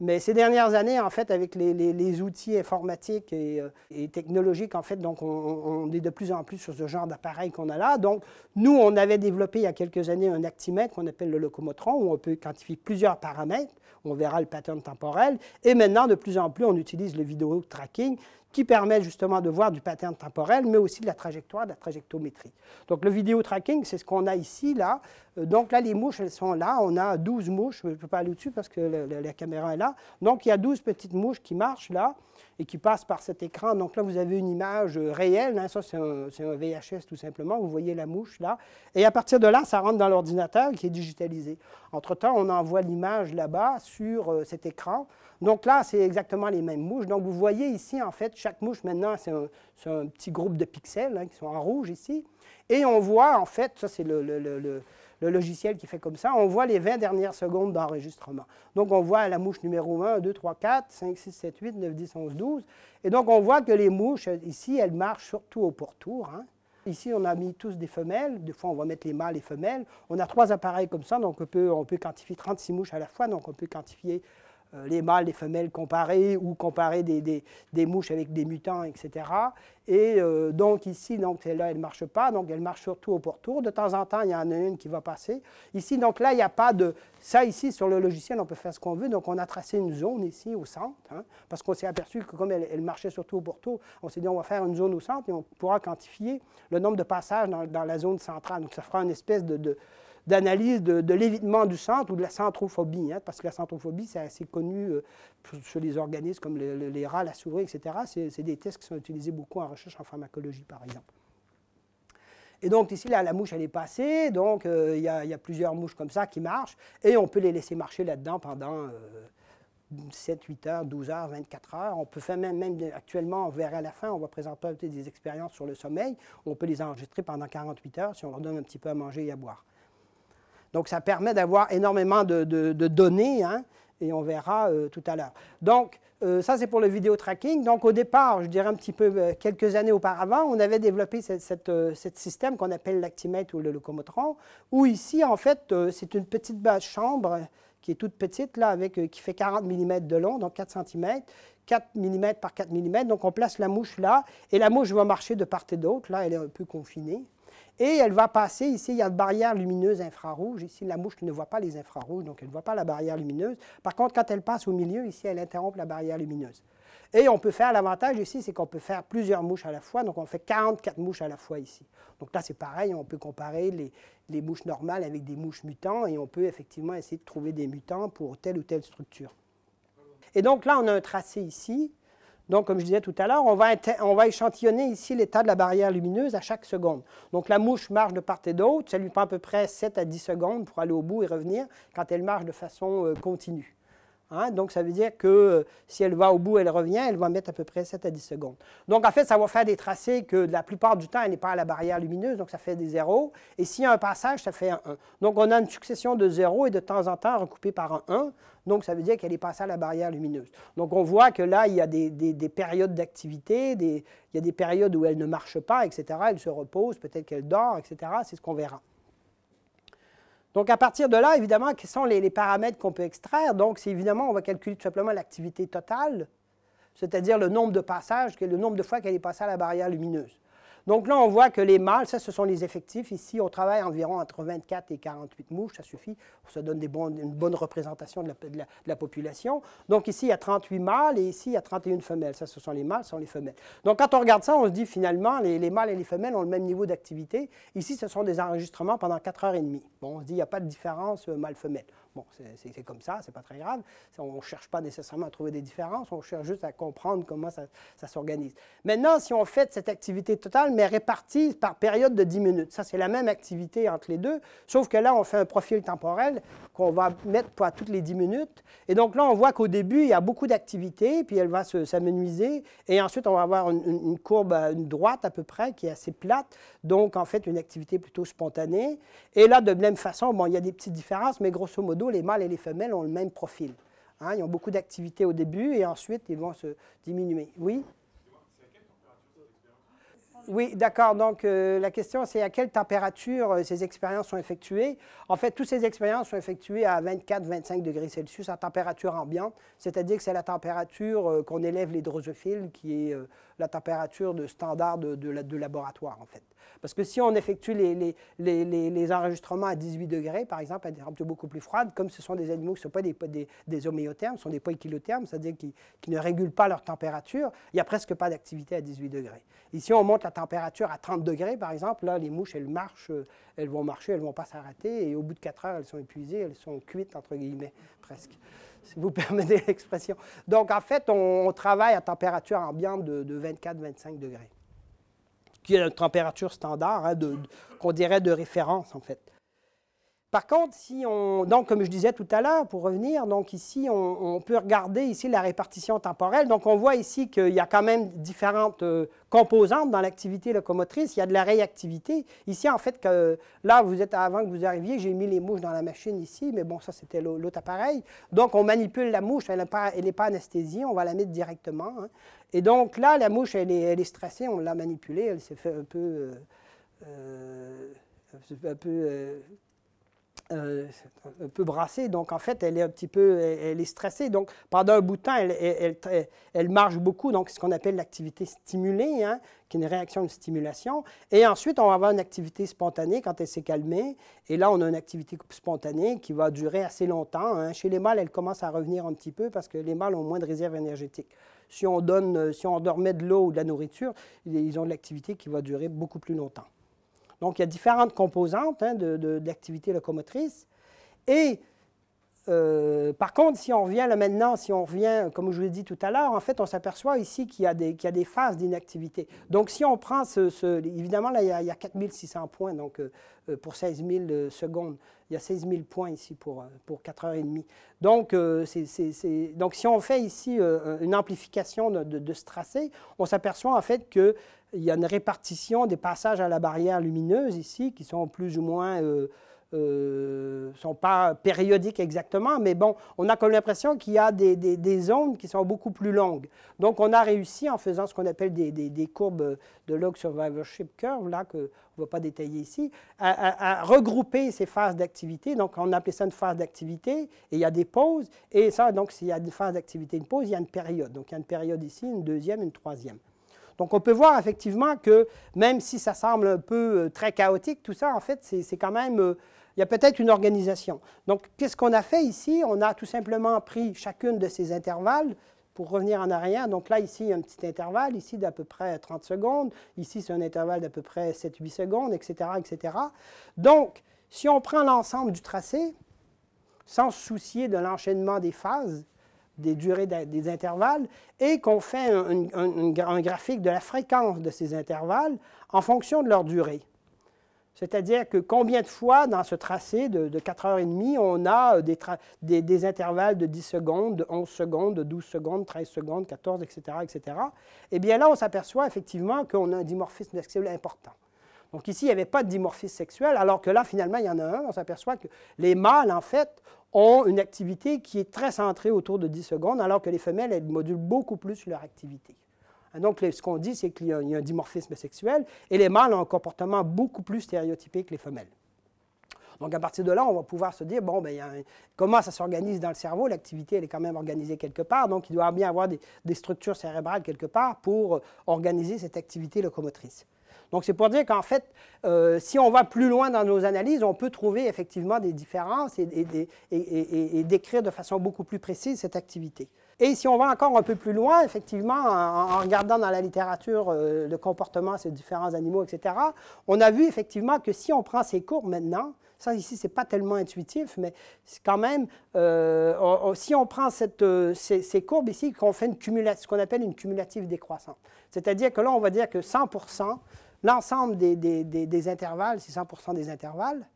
Mais ces dernières années, en fait, avec les outils informatiques et technologiques, en fait, donc on est de plus en plus sur ce genre d'appareil qu'on a là. Donc, nous, on avait développé il y a quelques années un actimètre qu'on appelle le locomotron, où on peut quantifier plusieurs paramètres. On verra le pattern temporel. Et maintenant, de plus en plus, on utilise le vidéo tracking qui permet justement de voir du pattern temporel, mais aussi de la trajectoire, de la trajectométrie. Donc, le vidéo tracking, c'est ce qu'on a ici, là. Donc là, les mouches, elles sont là. On a 12 mouches. Je ne peux pas aller au-dessus parce que la caméra est là. Donc, il y a 12 petites mouches qui marchent là et qui passent par cet écran. Donc là, vous avez une image réelle. Hein. Ça, c'est un VHS tout simplement. Vous voyez la mouche là. Et à partir de là, ça rentre dans l'ordinateur qui est digitalisé. Entre-temps, on envoie l'image là-bas sur cet écran. Donc là, c'est exactement les mêmes mouches. Donc vous voyez ici, en fait, chaque mouche maintenant, c'est un petit groupe de pixels hein, qui sont en rouge ici. Et on voit, en fait, ça c'est le logiciel qui fait comme ça, on voit les 20 dernières secondes d'enregistrement. Donc on voit la mouche numéro 1, 2, 3, 4, 5, 6, 7, 8, 9, 10, 11, 12. Et donc on voit que les mouches, ici, elles marchent surtout au pourtour. Hein. Ici, on a mis tous des femelles. Des fois, on va mettre les mâles et femelles. On a 3 appareils comme ça, donc on peut quantifier 36 mouches à la fois. Donc on peut quantifier les mâles, les femelles comparés ou comparer des mouches avec des mutants, etc. Et donc ici, celle-là, elle ne marche pas, donc elle marche surtout au pourtour. De temps en temps, il y en a une qui va passer. Ici, donc là, il n'y a pas de... Ça, ici, sur le logiciel, on peut faire ce qu'on veut. Donc on a tracé une zone ici, au centre, hein, parce qu'on s'est aperçu que comme elle marchait surtout au pourtour, on s'est dit on va faire une zone au centre et on pourra quantifier le nombre de passages dans la zone centrale. Donc ça fera une espèce d'analyse de l'évitement du centre ou de la centrophobie, hein, parce que la centrophobie, c'est assez connu sur les organismes comme les rats, la souris, etc. C'est des tests qui sont utilisés beaucoup en recherche en pharmacologie, par exemple. Et donc ici, là, la mouche, elle est passée, donc il y a plusieurs mouches comme ça qui marchent, et on peut les laisser marcher là-dedans pendant 7, 8 heures, 12 heures, 24 heures. On peut faire même actuellement, on verra à la fin, on va présenter des expériences sur le sommeil, on peut les enregistrer pendant 48 heures si on leur donne un petit peu à manger et à boire. Donc, ça permet d'avoir énormément de données, hein, et on verra tout à l'heure. Donc, ça, c'est pour le vidéo tracking. Donc, au départ, je dirais un petit peu quelques années auparavant, on avait développé ce système qu'on appelle l'actimètre ou le locomotron, où ici, en fait, c'est une petite base chambre qui est toute petite, là, qui fait 40 mm de long, donc 4 cm, 4 mm par 4 mm. Donc, on place la mouche là, et la mouche va marcher de part et d'autre. Là, elle est un peu confinée. Et elle va passer, ici, il y a une barrière lumineuse infrarouge. Ici, la mouche qui ne voit pas les infrarouges, donc elle ne voit pas la barrière lumineuse. Par contre, quand elle passe au milieu, ici, elle interrompt la barrière lumineuse. Et on peut faire, l'avantage ici, c'est qu'on peut faire plusieurs mouches à la fois. Donc, on fait 44 mouches à la fois ici. Donc là, c'est pareil, on peut comparer les mouches normales avec des mouches mutants et on peut effectivement essayer de trouver des mutants pour telle ou telle structure. Et donc là, on a un tracé ici. Donc, comme je disais tout à l'heure, on va échantillonner ici l'état de la barrière lumineuse à chaque seconde. Donc, la mouche marche de part et d'autre. Ça lui prend à peu près 7 à 10 secondes pour aller au bout et revenir quand elle marche de façon continue. Hein? Donc, ça veut dire que si elle va au bout, elle revient, elle va mettre à peu près 7 à 10 secondes. Donc, en fait, ça va faire des tracés que la plupart du temps, elle n'est pas à la barrière lumineuse, donc ça fait des zéros. Et s'il y a un passage, ça fait un 1. Donc, on a une succession de zéros et de temps en temps recoupé par un 1. Donc, ça veut dire qu'elle est passée à la barrière lumineuse. Donc, on voit que là, il y a des périodes d'activité, il y a des périodes où elle ne marche pas, etc. Elle se repose, peut-être qu'elle dort, etc. C'est ce qu'on verra. Donc, à partir de là, évidemment, quels sont les paramètres qu'on peut extraire? Donc, c'est évidemment, on va calculer tout simplement l'activité totale, c'est-à-dire le nombre de passages, le nombre de fois qu'elle est passée à la barrière lumineuse. Donc là, on voit que les mâles, ça, ce sont les effectifs. Ici, on travaille environ entre 24 et 48 mouches, ça suffit. Ça donne une bonne représentation de la population. Donc ici, il y a 38 mâles et ici, il y a 31 femelles. Ça, ce sont les mâles, ce sont les femelles. Donc quand on regarde ça, on se dit finalement, les mâles et les femelles ont le même niveau d'activité. Ici, ce sont des enregistrements pendant 4h30. Bon, on se dit, il n'y a pas de différence mâle-femelle. Bon, c'est comme ça, c'est pas très grave. On ne cherche pas nécessairement à trouver des différences, on cherche juste à comprendre comment ça s'organise. Maintenant, si on fait cette activité totale, mais répartie par période de 10 minutes, ça c'est la même activité entre les deux, sauf que là, on fait un profil temporel qu'on va mettre à toutes les 10 minutes. Et donc là, on voit qu'au début, il y a beaucoup d'activité, puis elle va s'amenuiser, et ensuite, on va avoir une courbe, une droite à peu près, qui est assez plate, donc en fait, une activité plutôt spontanée. Et là, de même façon, bon, il y a des petites différences, mais grosso modo, les mâles et les femelles ont le même profil. Hein, ils ont beaucoup d'activité au début et ensuite, ils vont se diminuer. Oui? Oui, d'accord. Donc, la question, c'est à quelle température ces expériences sont effectuées. En fait, toutes ces expériences sont effectuées à 24-25 degrés Celsius à température ambiante, c'est-à-dire que c'est la température qu'on élève les drosophiles, qui est la température standard de laboratoire, en fait. Parce que si on effectue les enregistrements à 18 degrés, par exemple, à des températures beaucoup plus froides, comme ce sont des animaux qui ne sont pas des homéothermes, ce sont des poikilothermes, c'est-à-dire qui ne régulent pas leur température, il n'y a presque pas d'activité à 18 degrés. Ici, on monte la température à 30 degrés, par exemple, là, les mouches, elles marchent, elles vont marcher, elles ne vont pas s'arrêter, et au bout de 4 heures, elles sont épuisées, elles sont cuites, entre guillemets, presque, si vous permettez l'expression. Donc, en fait, on travaille à température ambiante de 24-25 degrés, qui est la température standard, hein, qu'on dirait de référence, en fait. Par contre, donc, comme je disais tout à l'heure, pour revenir, donc ici, on peut regarder ici la répartition temporelle. Donc, on voit ici qu'il y a quand même différentes composantes dans l'activité locomotrice. Il y a de la réactivité. Ici, en fait, là, avant que vous arriviez, j'ai mis les mouches dans la machine ici, mais bon, ça, c'était l'autre appareil. Donc, on manipule la mouche, elle n'est pas anesthésiée, on va la mettre directement. Hein. Et donc, là, la mouche, elle est stressée, on l'a manipulée, elle s'est fait un peu brassée, donc en fait, elle est stressée. Donc, pendant un bout de temps, elle marche beaucoup, donc c'est ce qu'on appelle l'activité stimulée, hein, qui est une réaction de stimulation. Et ensuite, on va avoir une activité spontanée quand elle s'est calmée. Et là, on a une activité spontanée qui va durer assez longtemps. Hein. Chez les mâles, elle commence à revenir un petit peu parce que les mâles ont moins de réserve énergétique. Si on leur met de l'eau ou de la nourriture, ils ont de l'activité qui va durer beaucoup plus longtemps. Donc, il y a différentes composantes hein, d'activité locomotrice. Et par contre, si on revient là maintenant, comme je vous l'ai dit tout à l'heure, en fait, on s'aperçoit ici qu'il y a des phases d'inactivité. Donc, si on prend évidemment, là, il y a 4600 points donc, pour 16 000 secondes. Il y a 16 000 points ici pour 4h30. Donc, donc, si on fait ici une amplification de ce tracé, on s'aperçoit en fait qu'il y a une répartition des passages à la barrière lumineuse ici qui sont plus ou moins sont pas périodiques exactement, mais bon, on a comme l'impression qu'il y a des zones qui sont beaucoup plus longues. Donc, on a réussi en faisant ce qu'on appelle des courbes de log survivorship curve, là, qu'on ne va pas détailler ici, à regrouper ces phases d'activité. Donc, on appelait ça une phase d'activité, et il y a des pauses, et ça, donc, s'il y a une phase d'activité, une pause, il y a une période. Donc, il y a une période ici, une deuxième, une troisième. Donc, on peut voir effectivement que même si ça semble un peu très chaotique, tout ça, en fait, c'est quand même... il y a peut-être une organisation. Donc, qu'est-ce qu'on a fait ici? On a tout simplement pris chacune de ces intervalles pour revenir en arrière. Donc là, ici, il y a un petit intervalle, ici, d'à peu près 30 secondes. Ici, c'est un intervalle d'à peu près 7-8 secondes, etc., etc. Donc, si on prend l'ensemble du tracé, sans se soucier de l'enchaînement des phases, des durées des intervalles, et qu'on fait un graphique de la fréquence de ces intervalles en fonction de leur durée. C'est-à-dire que combien de fois dans ce tracé de 4h30, on a des intervalles de 10 secondes, de 11 secondes, de 12 secondes, 13 secondes, 14, etc., etc. Eh bien là, on s'aperçoit effectivement qu'on a un dimorphisme sexuel important. Donc ici, il n'y avait pas de dimorphisme sexuel, alors que là, finalement, il y en a un. On s'aperçoit que les mâles, en fait, ont une activité qui est très centrée autour de 10 secondes, alors que les femelles, elles modulent beaucoup plus leur activité. Donc, ce qu'on dit, c'est qu'il y a un dimorphisme sexuel, et les mâles ont un comportement beaucoup plus stéréotypé que les femelles. Donc, à partir de là, on va pouvoir se dire, bon, bien, comment ça s'organise dans le cerveau? L'activité, elle est quand même organisée quelque part, donc il doit bien y avoir des structures cérébrales quelque part pour organiser cette activité locomotrice. Donc, c'est pour dire qu'en fait, si on va plus loin dans nos analyses, on peut trouver effectivement des différences et décrire de façon beaucoup plus précise cette activité. Et si on va encore un peu plus loin, effectivement, en regardant dans la littérature le comportement de ces différents animaux, etc., on a vu effectivement que si on prend ces courbes maintenant, ça ici, ce n'est pas tellement intuitif, mais c'est quand même, si on prend ces courbes ici, qu'on fait ce qu'on appelle une cumulative décroissante. C'est-à-dire que là, on va dire que 100%, l'ensemble des intervalles, c'est 100% des intervalles,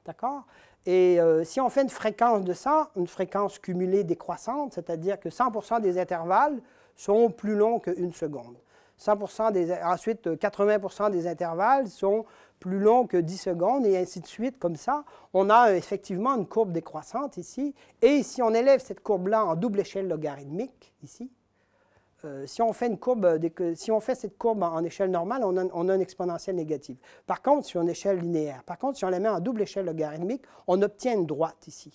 d'accord? Et si on fait une fréquence de ça, une fréquence cumulée décroissante, c'est-à-dire que 100% des intervalles sont plus longs qu'une seconde. Ensuite, 80% des intervalles sont plus longs que 10 secondes, et ainsi de suite, comme ça. On a effectivement une courbe décroissante ici. Et si on élève cette courbe-là en double échelle logarithmique, ici, si on fait cette courbe en échelle normale, on a une exponentielle négative. Par contre, sur une échelle linéaire, si on la met en double échelle logarithmique, on obtient une droite ici.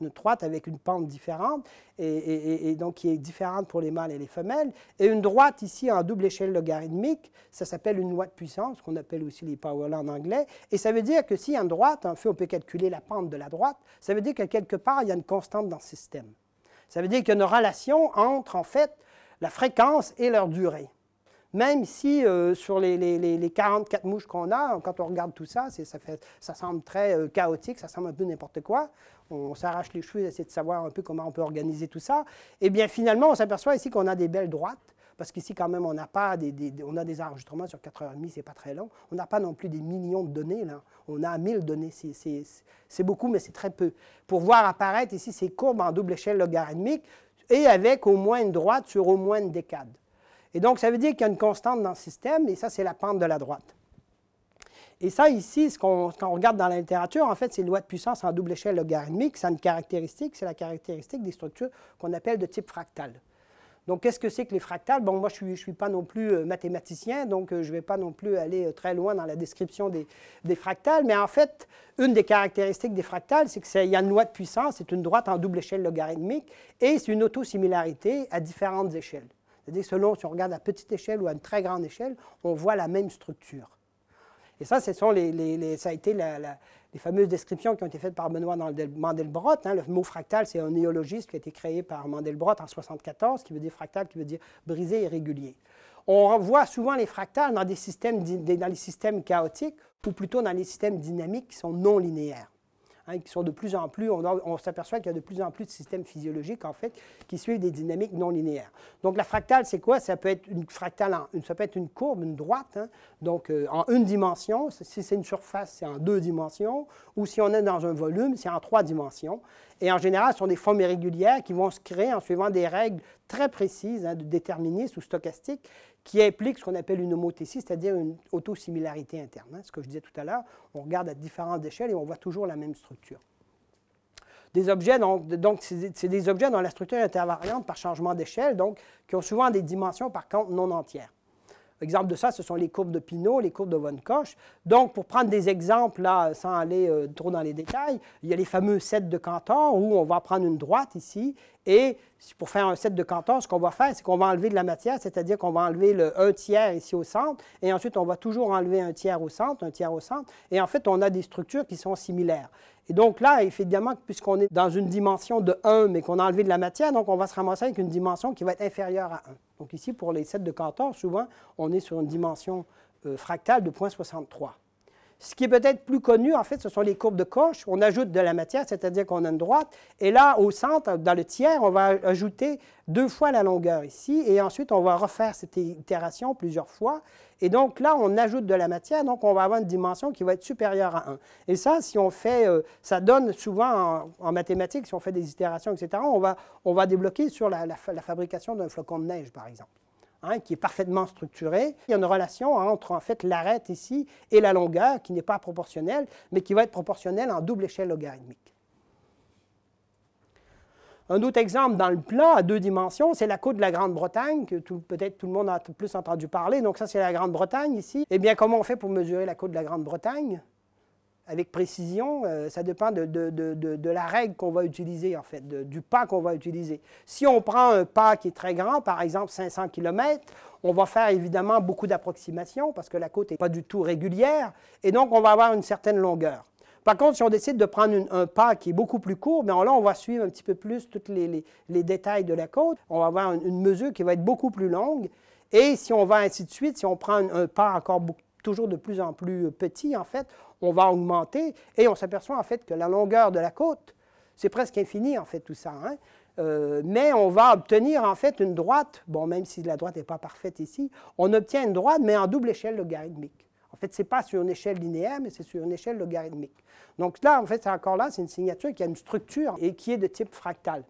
Une droite avec une pente différente, et donc qui est différente pour les mâles et les femelles. Et une droite ici en double échelle logarithmique, ça s'appelle une loi de puissance, qu'on appelle aussi les power laws en anglais. Et ça veut dire que s'il y a une droite, en fait, on peut calculer la pente de la droite, ça veut dire que quelque part, il y a une constante dans ce système. Ça veut dire qu'il y a une relation entre, en fait, la fréquence et leur durée. Même si sur les 44 mouches qu'on a, quand on regarde tout ça, ça semble très chaotique, ça semble un peu n'importe quoi. On s'arrache les cheveux, essayer de savoir un peu comment on peut organiser tout ça. Eh bien, finalement, on s'aperçoit ici qu'on a des belles droites, parce qu'ici, quand même, on a des enregistrements sur 4h30, c'est pas très long. On n'a pas non plus des millions de données, là. On a 1000 données, c'est beaucoup, mais c'est très peu. Pour voir apparaître ici ces courbes en double échelle logarithmique, et avec au moins une droite sur au moins une décade. Et donc, ça veut dire qu'il y a une constante dans le système, et ça, c'est la pente de la droite. Et ça, ici, quand on regarde dans la littérature, en fait, c'est une loi de puissance en double échelle logarithmique. Ça a une caractéristique, c'est la caractéristique des structures qu'on appelle de type fractal. Donc, qu'est-ce que c'est que les fractals? Bon, moi, je ne suis pas non plus mathématicien, donc je ne vais pas non plus aller très loin dans la description des fractals, mais en fait, une des caractéristiques des fractals, c'est qu'il y a une loi de puissance, c'est une droite en double échelle logarithmique, et c'est une autosimilarité à différentes échelles. C'est-à-dire que selon si on regarde à petite échelle ou à une très grande échelle, on voit la même structure. Et ça, ça a été les fameuses descriptions qui ont été faites par Benoît Mandelbrot. Hein. Le mot fractal, c'est un néologisme qui a été créé par Mandelbrot en 1974, qui veut dire fractal, qui veut dire brisé et régulier. On voit souvent les fractals dans les systèmes chaotiques, ou plutôt dans les systèmes dynamiques qui sont non linéaires. Hein, qui sont de plus en plus, on s'aperçoit qu'il y a de plus en plus de systèmes physiologiques, en fait, qui suivent des dynamiques non linéaires. Donc, la fractale, c'est quoi? Ça peut être une fractale, ça peut être une courbe, une droite, hein, donc en une dimension. Si c'est une surface, c'est en 2 dimensions, ou si on est dans un volume, c'est en 3 dimensions. Et en général, ce sont des formes irrégulières qui vont se créer en suivant des règles très précises, hein, de déterminisme ou stochastique, qui implique ce qu'on appelle une homothétie, c'est-à-dire une autosimilarité interne. Hein. Ce que je disais tout à l'heure, on regarde à différentes échelles et on voit toujours la même structure. Des objets, donc c'est des objets dont la structure est invariante par changement d'échelle, donc qui ont souvent des dimensions, par contre, non entières. Exemple de ça, ce sont les courbes de Pinot, les courbes de von Koch. Donc, pour prendre des exemples, là, sans aller trop dans les détails, il y a les fameux sets de Cantor où on va prendre une droite ici. Et pour faire un set de Cantor, ce qu'on va faire, c'est qu'on va enlever de la matière, c'est-à-dire qu'on va enlever le 1 tiers ici au centre. Et ensuite, on va toujours enlever un tiers au centre, un tiers au centre. Et en fait, on a des structures qui sont similaires. Et donc là, évidemment, puisqu'on est dans une dimension de 1, mais qu'on a enlevé de la matière, donc on va se ramasser avec une dimension qui va être inférieure à 1. Donc ici, pour les sets de Cantor, souvent, on est sur une dimension fractale de 0,63. Ce qui est peut-être plus connu, en fait, ce sont les courbes de Koch. On ajoute de la matière, c'est-à-dire qu'on a une droite. Et là, au centre, dans le tiers, on va ajouter 2 fois la longueur ici. Et ensuite, on va refaire cette itération plusieurs fois. Et donc là, on ajoute de la matière. Donc, on va avoir une dimension qui va être supérieure à 1. Et ça, si on fait, ça donne souvent en mathématiques, si on fait des itérations, etc., on va débloquer sur la fabrication d'un flocon de neige, par exemple. Hein, qui est parfaitement structuré. Il y a une relation entre en fait l'arête ici et la longueur qui n'est pas proportionnelle, mais qui va être proportionnelle en double échelle logarithmique. Un autre exemple dans le plan à 2 dimensions, c'est la côte de la Grande-Bretagne, que peut-être tout le monde a plus entendu parler. Donc ça, c'est la Grande-Bretagne ici. Eh bien, comment on fait pour mesurer la côte de la Grande-Bretagne? Avec précision, ça dépend de la règle qu'on va utiliser, en fait, du pas qu'on va utiliser. Si on prend un pas qui est très grand, par exemple 500 km, on va faire évidemment beaucoup d'approximations parce que la côte n'est pas du tout régulière et donc on va avoir une certaine longueur. Par contre, si on décide de prendre un pas qui est beaucoup plus court, bien là, on va suivre un petit peu plus tous les détails de la côte. On va avoir une mesure qui va être beaucoup plus longue. Et si on va ainsi de suite, si on prend un pas encore toujours de plus en plus petit, en fait, on va augmenter et on s'aperçoit en fait que la longueur de la côte, c'est presque infini en fait tout ça. Hein? Mais on va obtenir en fait une droite, bon même si la droite n'est pas parfaite ici, on obtient une droite mais en double échelle logarithmique. En fait, ce n'est pas sur une échelle linéaire, mais c'est sur une échelle logarithmique. Donc là, en fait, c'est encore là, c'est une signature qui a une structure et qui est de type fractal.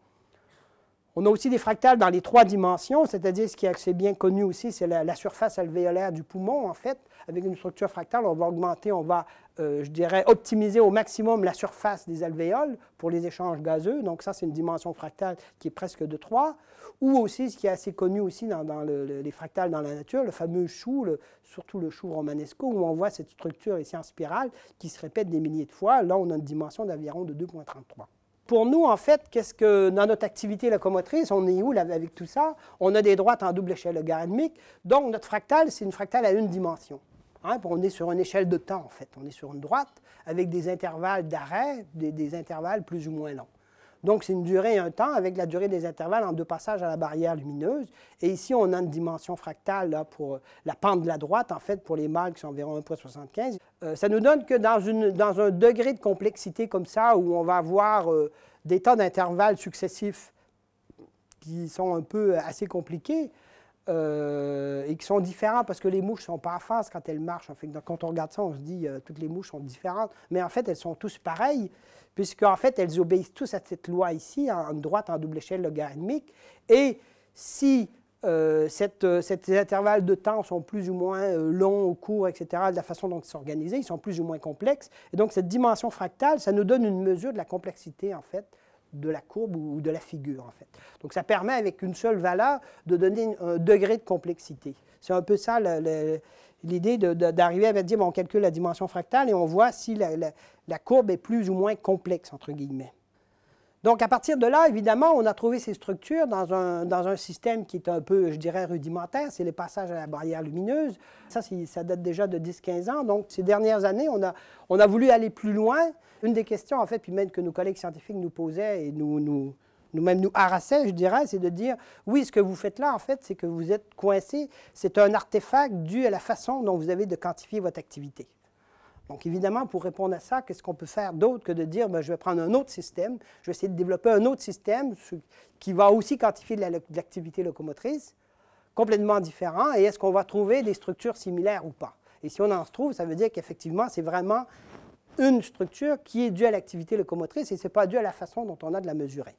On a aussi des fractales dans les 3 dimensions, c'est-à-dire ce qui est assez bien connu aussi, c'est la surface alvéolaire du poumon, en fait. Avec une structure fractale, on va augmenter, on va, je dirais, optimiser au maximum la surface des alvéoles pour les échanges gazeux. Donc ça, c'est une dimension fractale qui est presque de 3. Ou aussi, ce qui est assez connu aussi dans les fractales dans la nature, le fameux chou, surtout le chou romanesco, où on voit cette structure ici en spirale qui se répète des milliers de fois. Là, on a une dimension d'environ de 2,33. Pour nous, en fait, qu'est-ce que dans notre activité locomotrice, on est où là, avec tout ça? On a des droites en double échelle logarithmique. Donc, notre fractale, c'est une fractale à 1 dimension. Hein? On est sur une échelle de temps, en fait. On est sur une droite avec des intervalles d'arrêt, des intervalles plus ou moins longs. Donc, c'est une durée et un temps avec la durée des intervalles en 2 passages à la barrière lumineuse. Et ici, on a une dimension fractale là, pour la pente de la droite, en fait, pour les mâles qui sont environ 1,75. Ça nous donne que dans un degré de complexité comme ça, où on va avoir des temps d'intervalles successifs qui sont un peu assez compliqués et qui sont différents parce que les mouches ne sont pas en phase quand elles marchent. En fait, quand on regarde ça, on se dit toutes les mouches sont différentes. Mais en fait, elles sont tous pareilles, puisqu'en fait, elles obéissent tous à cette loi ici, en droite en double échelle logarithmique. Et si ces intervalles de temps sont plus ou moins longs ou courts, etc., de la façon dont ils sont organisés, ils sont plus ou moins complexes. Et donc, cette dimension fractale, ça nous donne une mesure de la complexité, en fait, de la courbe ou de la figure, en fait. Donc, ça permet, avec une seule valeur, de donner un degré de complexité. C'est un peu ça l'idée d'arriver à dire, bon, on calcule la dimension fractale et on voit si la courbe est plus ou moins complexe, entre guillemets. Donc, à partir de là, évidemment, on a trouvé ces structures dans un système qui est un peu, je dirais, rudimentaire. C'est les passages à la barrière lumineuse. Ça date déjà de 10-15 ans. Donc, ces dernières années, on a voulu aller plus loin. Une des questions, en fait, puis même que nos collègues scientifiques nous posaient et nous-mêmes nous harassaient, je dirais, c'est de dire, oui, ce que vous faites là, en fait, c'est que vous êtes coincé. C'est un artefact dû à la façon dont vous avez de quantifier votre activité. Donc, évidemment, pour répondre à ça, qu'est-ce qu'on peut faire d'autre que de dire, bien, je vais prendre un autre système, je vais essayer de développer un autre système qui va aussi quantifier de l'activité locomotrice, complètement différent, et est-ce qu'on va trouver des structures similaires ou pas? Et si on en se trouve, ça veut dire qu'effectivement, c'est vraiment une structure qui est due à l'activité locomotrice et ce n'est pas dû à la façon dont on a de la mesurer.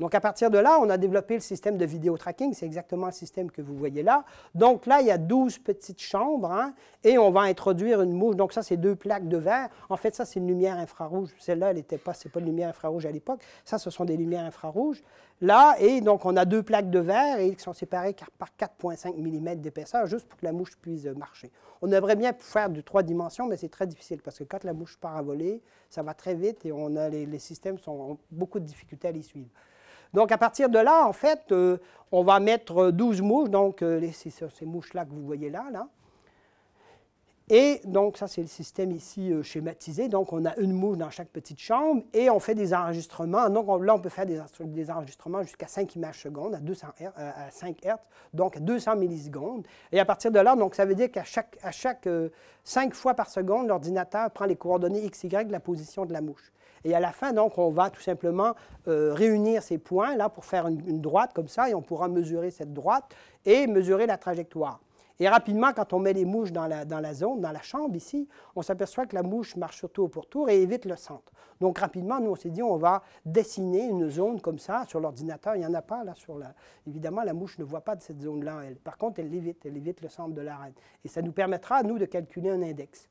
Donc, à partir de là, on a développé le système de vidéo tracking. C'est exactement le système que vous voyez là. Donc, là, il y a 12 petites chambres hein, et on va introduire une mouche. Donc, ça, c'est 2 plaques de verre. En fait, ça, c'est une lumière infrarouge. Celle-là, elle n'était pas, c'est pas une lumière infrarouge à l'époque. Ça, ce sont des lumières infrarouges. Là, et donc, on a 2 plaques de verre et qui sont séparées par 4,5 mm d'épaisseur, juste pour que la mouche puisse marcher. On aimerait bien faire du 3 dimensions, mais c'est très difficile parce que quand la mouche part à voler, ça va très vite et les systèmes ont beaucoup de difficultés à les suivre. Donc, à partir de là, en fait, on va mettre 12 mouches, donc ces mouches-là que vous voyez là. Et donc, ça, c'est le système ici schématisé. Donc, on a une mouche dans chaque petite chambre et on fait des enregistrements. Donc, là, on peut faire des enregistrements jusqu'à 5 images secondes à 5 Hz, donc à 200 millisecondes. Et à partir de là, donc, ça veut dire qu'à chaque 5 fois par seconde, l'ordinateur prend les coordonnées x, y de la position de la mouche. Et à la fin, donc, on va tout simplement réunir ces points là pour faire une droite comme ça et on pourra mesurer cette droite et mesurer la trajectoire. Et rapidement, quand on met les mouches dans la zone, dans la chambre ici, on s'aperçoit que la mouche marche sur tour pour tour et évite le centre. Donc rapidement, nous, on s'est dit, on va dessiner une zone comme ça sur l'ordinateur. Il n'y en a pas là sur la... Évidemment, la mouche ne voit pas de cette zone-là. Par contre, elle évite le centre de l'arène. Et ça nous permettra, nous, de calculer un index.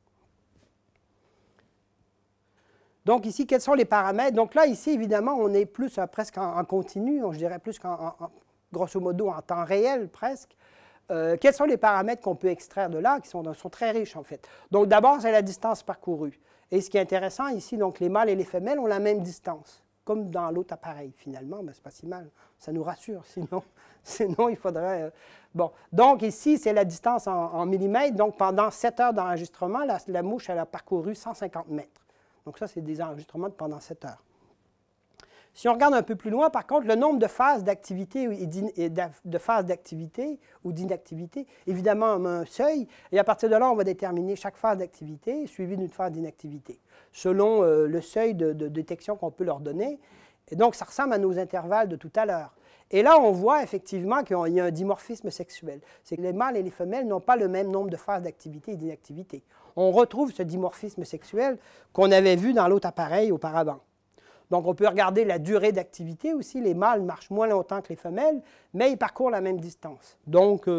Donc ici, quels sont les paramètres? Donc là, ici, évidemment, on est plus presque en continu, je dirais plus grosso modo en temps réel presque. Quels sont les paramètres qu'on peut extraire de là, qui sont très riches en fait. Donc d'abord, c'est la distance parcourue. Et ce qui est intéressant ici, donc les mâles et les femelles ont la même distance, comme dans l'autre appareil finalement, mais c'est pas si mal, ça nous rassure, sinon il faudrait... Bon, donc ici, c'est la distance en millimètres, donc pendant 7 heures d'enregistrement, la mouche, elle a parcouru 150 mètres. Donc ça, c'est des enregistrements de pendant 7 heures. Si on regarde un peu plus loin, par contre, le nombre de phases d'activité ou d'inactivité, évidemment, on a un seuil, et à partir de là, on va déterminer chaque phase d'activité suivie d'une phase d'inactivité, selon le seuil de détection qu'on peut leur donner. Et donc, ça ressemble à nos intervalles de tout à l'heure. Et là, on voit effectivement qu'il y a un dimorphisme sexuel. C'est que les mâles et les femelles n'ont pas le même nombre de phases d'activité et d'inactivité. On retrouve ce dimorphisme sexuel qu'on avait vu dans l'autre appareil auparavant. Donc, on peut regarder la durée d'activité aussi. Les mâles marchent moins longtemps que les femelles, mais ils parcourent la même distance. Donc,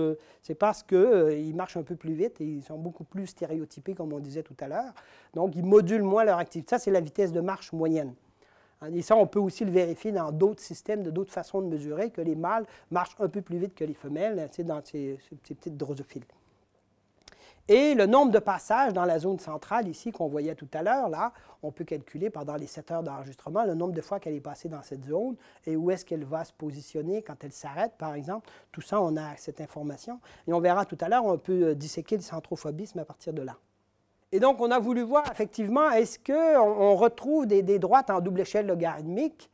c'est parce qu'ils marchent un peu plus vite et ils sont beaucoup plus stéréotypés, comme on disait tout à l'heure. Donc, ils modulent moins leur activité. Ça, c'est la vitesse de marche moyenne. Et ça, on peut aussi le vérifier dans d'autres systèmes, d'autres façons de mesurer que les mâles marchent un peu plus vite que les femelles, dans ces petites drosophiles. Et le nombre de passages dans la zone centrale ici qu'on voyait tout à l'heure, là, on peut calculer pendant les 7 heures d'enregistrement le nombre de fois qu'elle est passée dans cette zone et où est-ce qu'elle va se positionner quand elle s'arrête, par exemple. Tout ça, on a cette information. Et on verra tout à l'heure, on peut disséquer le centrophobisme à partir de là. Et donc, on a voulu voir effectivement, est-ce qu'on retrouve des droites en double échelle logarithmique?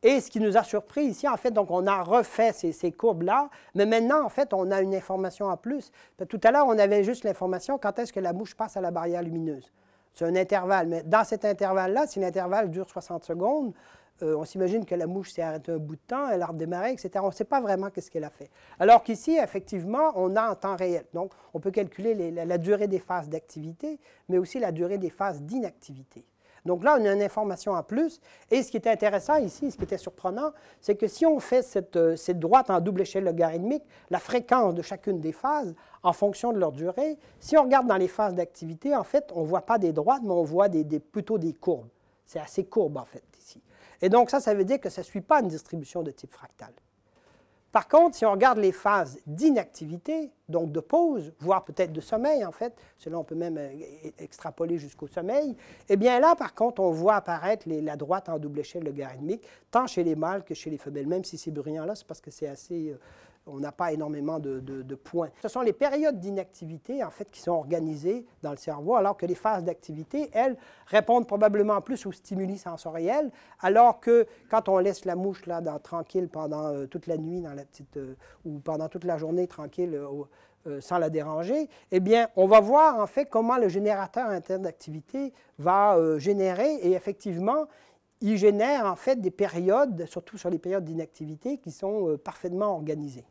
Et ce qui nous a surpris ici, en fait, donc on a refait ces courbes-là, mais maintenant, en fait, on a une information en plus. Tout à l'heure, on avait juste l'information quand est-ce que la mouche passe à la barrière lumineuse. C'est un intervalle, mais dans cet intervalle-là, si l'intervalle dure 60 secondes, on s'imagine que la mouche s'est arrêtée un bout de temps, elle a redémarré, etc. On ne sait pas vraiment qu'est-ce qu'elle a fait. Alors qu'ici, effectivement, on a en temps réel. Donc, on peut calculer la durée des phases d'activité, mais aussi la durée des phases d'inactivité. Donc là, on a une information en plus. Et ce qui était intéressant ici, ce qui était surprenant, c'est que si on fait cette droite en double échelle logarithmique, la fréquence de chacune des phases, en fonction de leur durée, si on regarde dans les phases d'activité, en fait, on ne voit pas des droites, mais on voit plutôt des courbes. C'est assez courbe, en fait, ici. Et donc ça veut dire que ça ne suit pas une distribution de type fractal. Par contre, si on regarde les phases d'inactivité, donc de pause, voire peut-être de sommeil, en fait, cela on peut même extrapoler jusqu'au sommeil, eh bien là, par contre, on voit apparaître la droite en double échelle logarithmique, tant chez les mâles que chez les femelles. Même si c'est brillant là, c'est parce que c'est assez... on n'a pas énormément de points. Ce sont les périodes d'inactivité, en fait, qui sont organisées dans le cerveau, alors que les phases d'activité, elles, répondent probablement plus aux stimuli sensoriels, alors que quand on laisse la mouche là, tranquille pendant toute la nuit, ou pendant toute la journée tranquille, sans la déranger, eh bien, on va voir, en fait, comment le générateur interne d'activité va générer, et effectivement, il génère, en fait, des périodes, surtout sur les périodes d'inactivité, qui sont parfaitement organisées.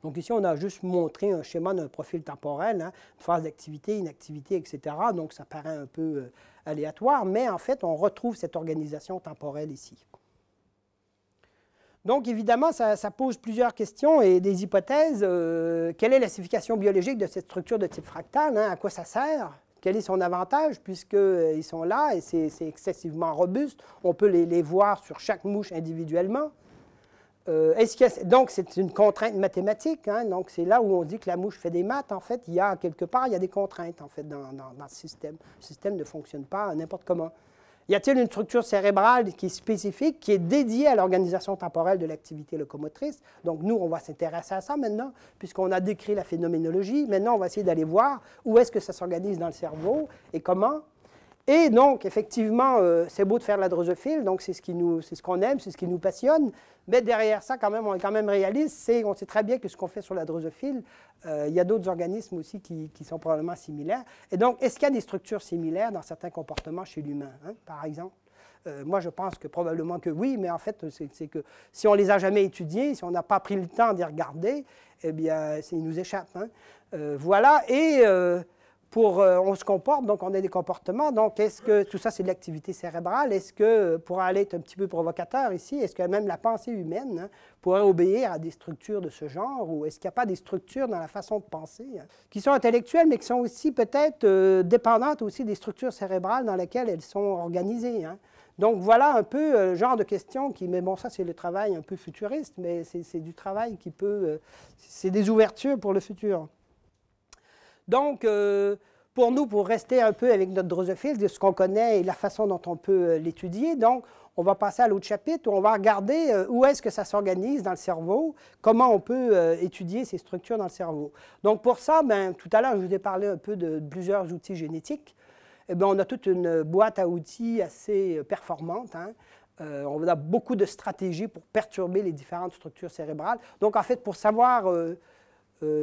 Donc ici, on a juste montré un schéma d'un profil temporel, hein, phase d'activité, inactivité, etc. Donc ça paraît un peu aléatoire, mais en fait, on retrouve cette organisation temporelle ici. Donc évidemment, ça pose plusieurs questions et des hypothèses. Quelle est la signification biologique de cette structure de type fractal? Hein? À quoi ça sert? Quel est son avantage, puisqu'ils sont là et c'est excessivement robuste? On peut les voir sur chaque mouche individuellement. Donc, c'est une contrainte mathématique. Hein? Donc, c'est là où on dit que la mouche fait des maths. En fait, quelque part, il y a des contraintes en fait, dans ce système. Le système ne fonctionne pas n'importe comment. Y a-t-il une structure cérébrale qui est spécifique, qui est dédiée à l'organisation temporelle de l'activité locomotrice? Donc, nous, on va s'intéresser à ça maintenant, puisqu'on a décrit la phénoménologie. Maintenant, on va essayer d'aller voir où est-ce que ça s'organise dans le cerveau et comment. Et donc, effectivement, c'est beau de faire de la drosophile, donc c'est ce qu'on aime, c'est ce qui nous passionne. Mais derrière ça, quand même, on est quand même réaliste. On sait très bien que ce qu'on fait sur la drosophile, il y a d'autres organismes aussi qui sont probablement similaires. Et donc, est-ce qu'il y a des structures similaires dans certains comportements chez l'humain, hein, par exemple? Moi, je pense que probablement que oui, mais en fait, c'est que si on ne les a jamais étudiés, si on n'a pas pris le temps d'y regarder, eh bien, ils nous échappent. Hein. Voilà, et on se comporte, donc on a des comportements. Donc, est-ce que tout ça, c'est de l'activité cérébrale? Est-ce que, pour aller être un petit peu provocateur ici, est-ce que même la pensée humaine hein, pourrait obéir à des structures de ce genre? Ou est-ce qu'il n'y a pas des structures dans la façon de penser hein, qui sont intellectuelles, mais qui sont aussi peut-être dépendantes aussi des structures cérébrales dans lesquelles elles sont organisées? Hein? Donc, voilà un peu le genre de questions qui, mais bon, ça, c'est le travail un peu futuriste, mais c'est du travail qui peut, c'est des ouvertures pour le futur. Donc, pour nous, pour rester un peu avec notre drosophile, de ce qu'on connaît et la façon dont on peut l'étudier, donc, on va passer à l'autre chapitre où on va regarder où est-ce que ça s'organise dans le cerveau, comment on peut étudier ces structures dans le cerveau. Donc, pour ça, ben, tout à l'heure, je vous ai parlé un peu de plusieurs outils génétiques. Eh bien, on a toute une boîte à outils assez performante. Hein. On a beaucoup de stratégies pour perturber les différentes structures cérébrales. Donc, en fait, pour savoir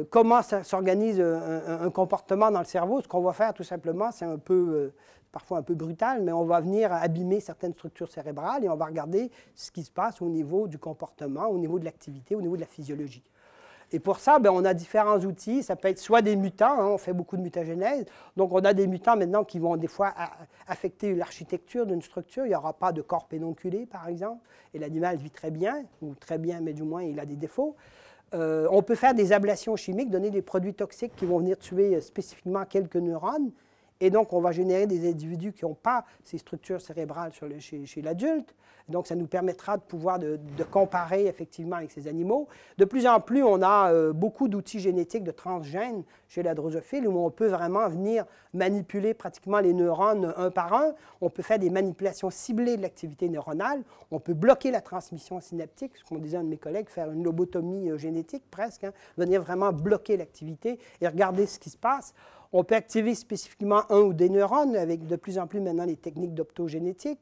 comment s'organise un comportement dans le cerveau, ce qu'on va faire tout simplement, c'est un peu, parfois un peu brutal, mais on va venir abîmer certaines structures cérébrales et on va regarder ce qui se passe au niveau du comportement, au niveau de l'activité, au niveau de la physiologie. Et pour ça, bien, on a différents outils. Ça peut être soit des mutants, hein, on fait beaucoup de mutagénèse. Donc, on a des mutants maintenant qui vont des fois affecter l'architecture d'une structure. Il n'y aura pas de corps pédonculé, par exemple, et l'animal vit très bien, ou très bien, mais du moins, il a des défauts. On peut faire des ablations chimiques, donner des produits toxiques qui vont venir tuer spécifiquement quelques neurones. Et donc, on va générer des individus qui n'ont pas ces structures cérébrales chez l'adulte. Donc, ça nous permettra de pouvoir de comparer effectivement avec ces animaux. De plus en plus, on a beaucoup d'outils génétiques de transgènes chez la drosophile où on peut vraiment venir manipuler pratiquement les neurones un par un. On peut faire des manipulations ciblées de l'activité neuronale. On peut bloquer la transmission synaptique, ce qu'on disait à un de mes collègues, faire une lobotomie génétique presque, hein, venir vraiment bloquer l'activité et regarder ce qui se passe. On peut activer spécifiquement un ou des neurones avec de plus en plus maintenant les techniques d'optogénétique.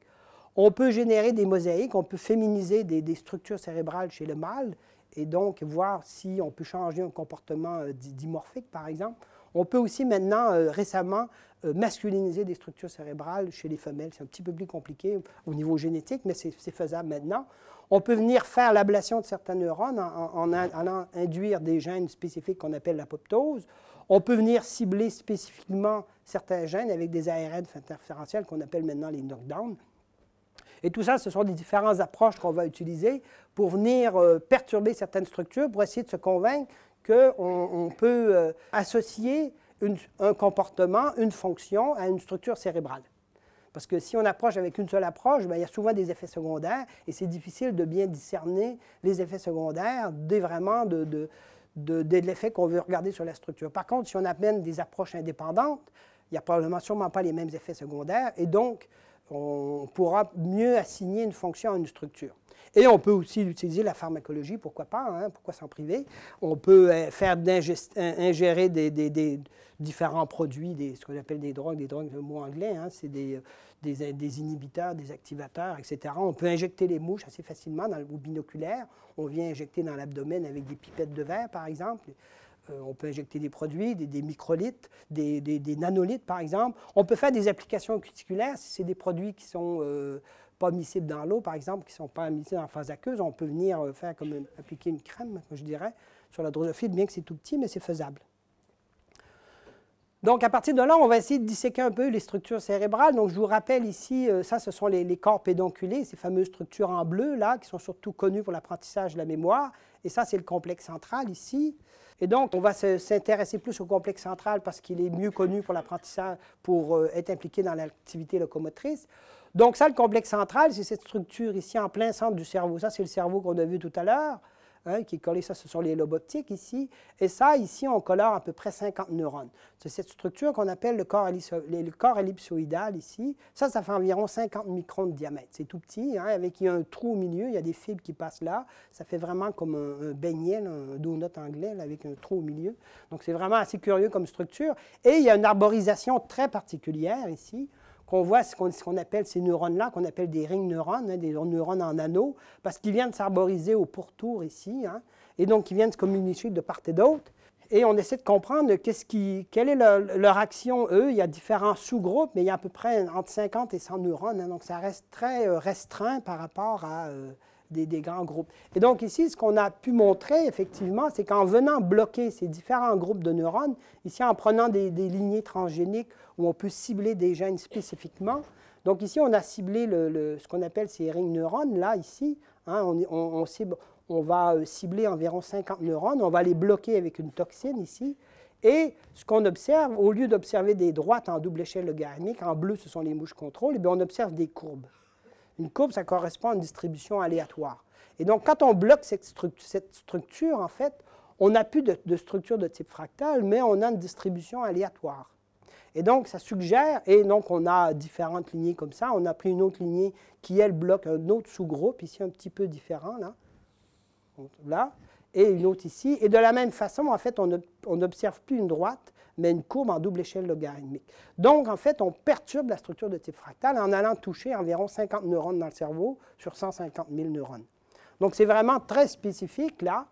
On peut générer des mosaïques, on peut féminiser des structures cérébrales chez le mâle et donc voir si on peut changer un comportement dimorphique, par exemple. On peut aussi maintenant, récemment, masculiniser des structures cérébrales chez les femelles. C'est un petit peu plus compliqué au niveau génétique, mais c'est faisable maintenant. On peut venir faire l'ablation de certains neurones en allant induire des gènes spécifiques qu'on appelle l'apoptose. On peut venir cibler spécifiquement certains gènes avec des ARN interférentiels qu'on appelle maintenant les knockdowns. Et tout ça, ce sont des différentes approches qu'on va utiliser pour venir perturber certaines structures, pour essayer de se convaincre qu'on peut associer un comportement, une fonction à une structure cérébrale. Parce que si on approche avec une seule approche, bien, il y a souvent des effets secondaires et c'est difficile de bien discerner les effets secondaires vraiment de l'effet qu'on veut regarder sur la structure. Par contre, si on amène des approches indépendantes, il n'y a probablement sûrement pas les mêmes effets secondaires et donc on pourra mieux assigner une fonction à une structure. Et on peut aussi utiliser la pharmacologie, pourquoi pas, hein, pourquoi s'en priver. On peut faire ingérer des différents produits, ce qu'on appelle des drogues, le mot anglais, hein, c'est des inhibiteurs, des activateurs, etc. On peut injecter les mouches assez facilement au binoculaire. On vient injecter dans l'abdomen avec des pipettes de verre, par exemple. On peut injecter des produits, des microlitres, des nanolitres, par exemple. On peut faire des applications cuticulaires si c'est des produits qui ne sont pas miscibles dans l'eau, par exemple, qui ne sont pas miscibles en phase aqueuse. On peut venir faire appliquer une crème, je dirais, sur la drosophile, bien que c'est tout petit, mais c'est faisable. Donc, à partir de là, on va essayer de disséquer un peu les structures cérébrales. Donc, je vous rappelle ici, ça, ce sont les corps pédonculés, ces fameuses structures en bleu, là, qui sont surtout connues pour l'apprentissage de la mémoire. Et ça, c'est le complexe central, ici. Et donc, on va s'intéresser plus au complexe central parce qu'il est mieux connu pour l'apprentissage, pour être impliqué dans l'activité locomotrice. Donc, ça, le complexe central, c'est cette structure ici en plein centre du cerveau. Ça, c'est le cerveau qu'on a vu tout à l'heure. hein, qui est collé, ça, ce sont les lobes optiques ici. Et ça, ici, on colore à peu près 50 neurones. C'est cette structure qu'on appelle le corps ellipsoïdal ici. Ça fait environ 50 microns de diamètre. C'est tout petit, hein, avec il y a un trou au milieu, il y a des fibres qui passent là. Ça fait vraiment comme un beignet, là, un donut anglais, là, avec un trou au milieu. Donc, c'est vraiment assez curieux comme structure. Et il y a une arborisation très particulière ici, qu'on voit ce qu'on appelle ces neurones-là, qu'on appelle des ring neurones, hein, des neurones en anneaux, parce qu'ils viennent s'arboriser au pourtour ici, hein, et donc ils viennent se communiquer de part et d'autre. Et on essaie de comprendre quelle est leur action, eux. Il y a différents sous-groupes, mais il y a à peu près entre 50 et 100 neurones, hein, donc ça reste très restreint par rapport à des grands groupes. Et donc ici, ce qu'on a pu montrer, effectivement, c'est qu'en venant bloquer ces différents groupes de neurones, ici en prenant des lignées transgéniques où on peut cibler des gènes spécifiquement, donc ici on a ciblé ce qu'on appelle ces ring neurones, là, ici, hein, on va cibler environ 50 neurones, on va les bloquer avec une toxine ici, et ce qu'on observe, au lieu d'observer des droites en double échelle logarithmique, en bleu ce sont les mouches contrôle, et bien on observe des courbes. Une courbe, ça correspond à une distribution aléatoire. Et donc, quand on bloque cette structure, en fait, on n'a plus de structure de type fractal, mais on a une distribution aléatoire. Et donc, ça suggère, et donc on a différentes lignées comme ça. On a pris une autre lignée qui, elle, bloque un autre sous-groupe, ici un petit peu différent, là, et une autre ici. Et de la même façon, en fait, on n'observe plus une droite, mais une courbe en double échelle logarithmique. Donc, en fait, on perturbe la structure de type fractal en allant toucher environ 50 neurones dans le cerveau sur 150 000 neurones. Donc, c'est vraiment très spécifique, là.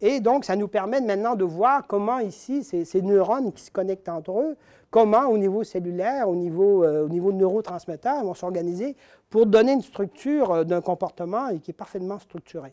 Et donc, ça nous permet maintenant de voir comment ici, ces neurones qui se connectent entre eux, comment au niveau cellulaire, au niveau de neurotransmetteurs, vont s'organiser pour donner une structure d'un comportement et qui est parfaitement structuré.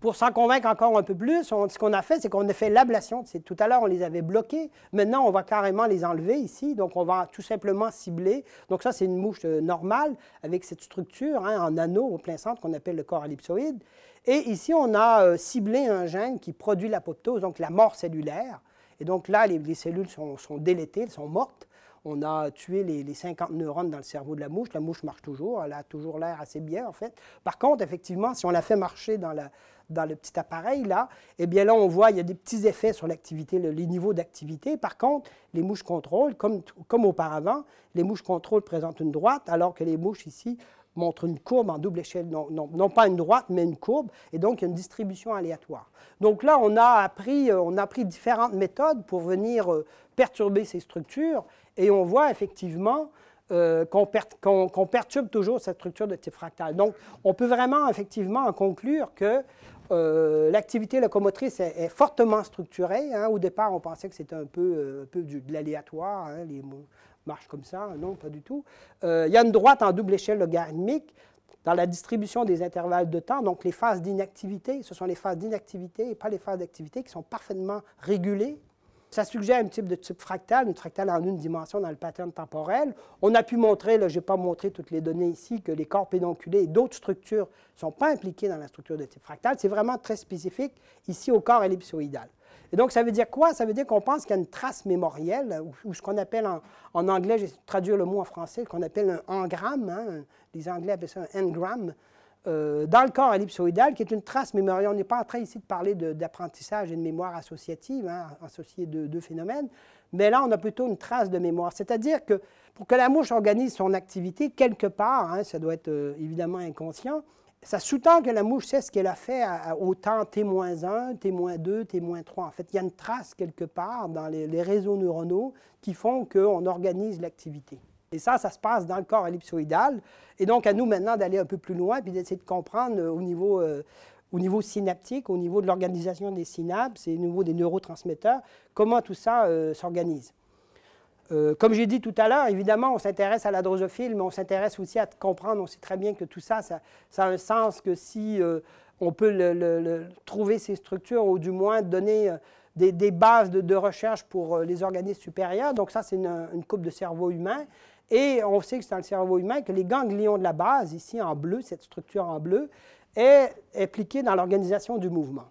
Pour s'en convaincre encore un peu plus, ce qu'on a fait, c'est qu'on a fait l'ablation. Tout à l'heure, on les avait bloqués. Maintenant, on va carrément les enlever ici. Donc, on va tout simplement cibler. Donc, ça, c'est une mouche normale avec cette structure, hein, en anneau au plein centre qu'on appelle le corps ellipsoïde. Et ici, on a ciblé un gène qui produit l'apoptose, donc la mort cellulaire. Et donc là, les cellules sont délétées, elles sont mortes. On a tué les 50 neurones dans le cerveau de la mouche. La mouche marche toujours, elle a toujours l'air assez bien, en fait. Par contre, effectivement, si on la fait marcher dans le petit appareil, là, eh bien là, on voit, il y a des petits effets sur l'activité, les niveaux d'activité. Par contre, les mouches contrôle, comme auparavant, les mouches contrôle présentent une droite, alors que les mouches ici montrent une courbe en double échelle, non pas une droite, mais une courbe, et donc il y a une distribution aléatoire. Donc là, on a appris différentes méthodes pour venir perturber ces structures, et on voit effectivement qu'on perturbe toujours cette structure de type fractal. Donc, on peut vraiment effectivement en conclure que l'activité locomotrice est fortement structurée. Hein. Au départ, on pensait que c'était un peu de l'aléatoire, hein, les mots marchent comme ça. Non, pas du tout. Il y a une droite en double échelle logarithmique dans la distribution des intervalles de temps. Donc, les phases d'inactivité, ce sont les phases d'inactivité et pas les phases d'activité qui sont parfaitement régulées. Ça suggère un type de type fractal, une fractale en une dimension dans le pattern temporel. On a pu montrer, là, je n'ai pas montré toutes les données ici, que les corps pédonculés et d'autres structures ne sont pas impliquées dans la structure de type fractal. C'est vraiment très spécifique ici au corps ellipsoïdal. Et donc, ça veut dire quoi? Ça veut dire qu'on pense qu'il y a une trace mémorielle, ou ce qu'on appelle en anglais, je vais traduire le mot en français, qu'on appelle un engramme. Hein, les Anglais appellent ça un engramme. Dans le corps ellipsoïdal, qui est une trace mémorielle. On n'est pas en train ici de parler d'apprentissage et de mémoire associative, hein, associée de deux phénomènes, mais là, on a plutôt une trace de mémoire. C'est-à-dire que pour que la mouche organise son activité, quelque part, hein, ça doit être évidemment inconscient, ça sous-tend que la mouche sait ce qu'elle a fait au temps T-1, T-2, T-3. En fait, il y a une trace quelque part dans les réseaux neuronaux qui font qu'on organise l'activité. Et ça se passe dans le corps ellipsoïdal. Et donc, à nous maintenant d'aller un peu plus loin puis d'essayer de comprendre au niveau synaptique, au niveau de l'organisation des synapses et au niveau des neurotransmetteurs, comment tout ça s'organise. Comme j'ai dit tout à l'heure, évidemment, on s'intéresse à la drosophile, mais on s'intéresse aussi à comprendre, on sait très bien que tout ça, ça a un sens que si on peut trouver ces structures, ou du moins donner des bases de recherche pour les organismes supérieurs. Donc ça, c'est une coupe de cerveau humain. Et on sait que c'est dans le cerveau humain que les ganglions de la base, ici en bleu, cette structure en bleu, est impliquée dans l'organisation du mouvement.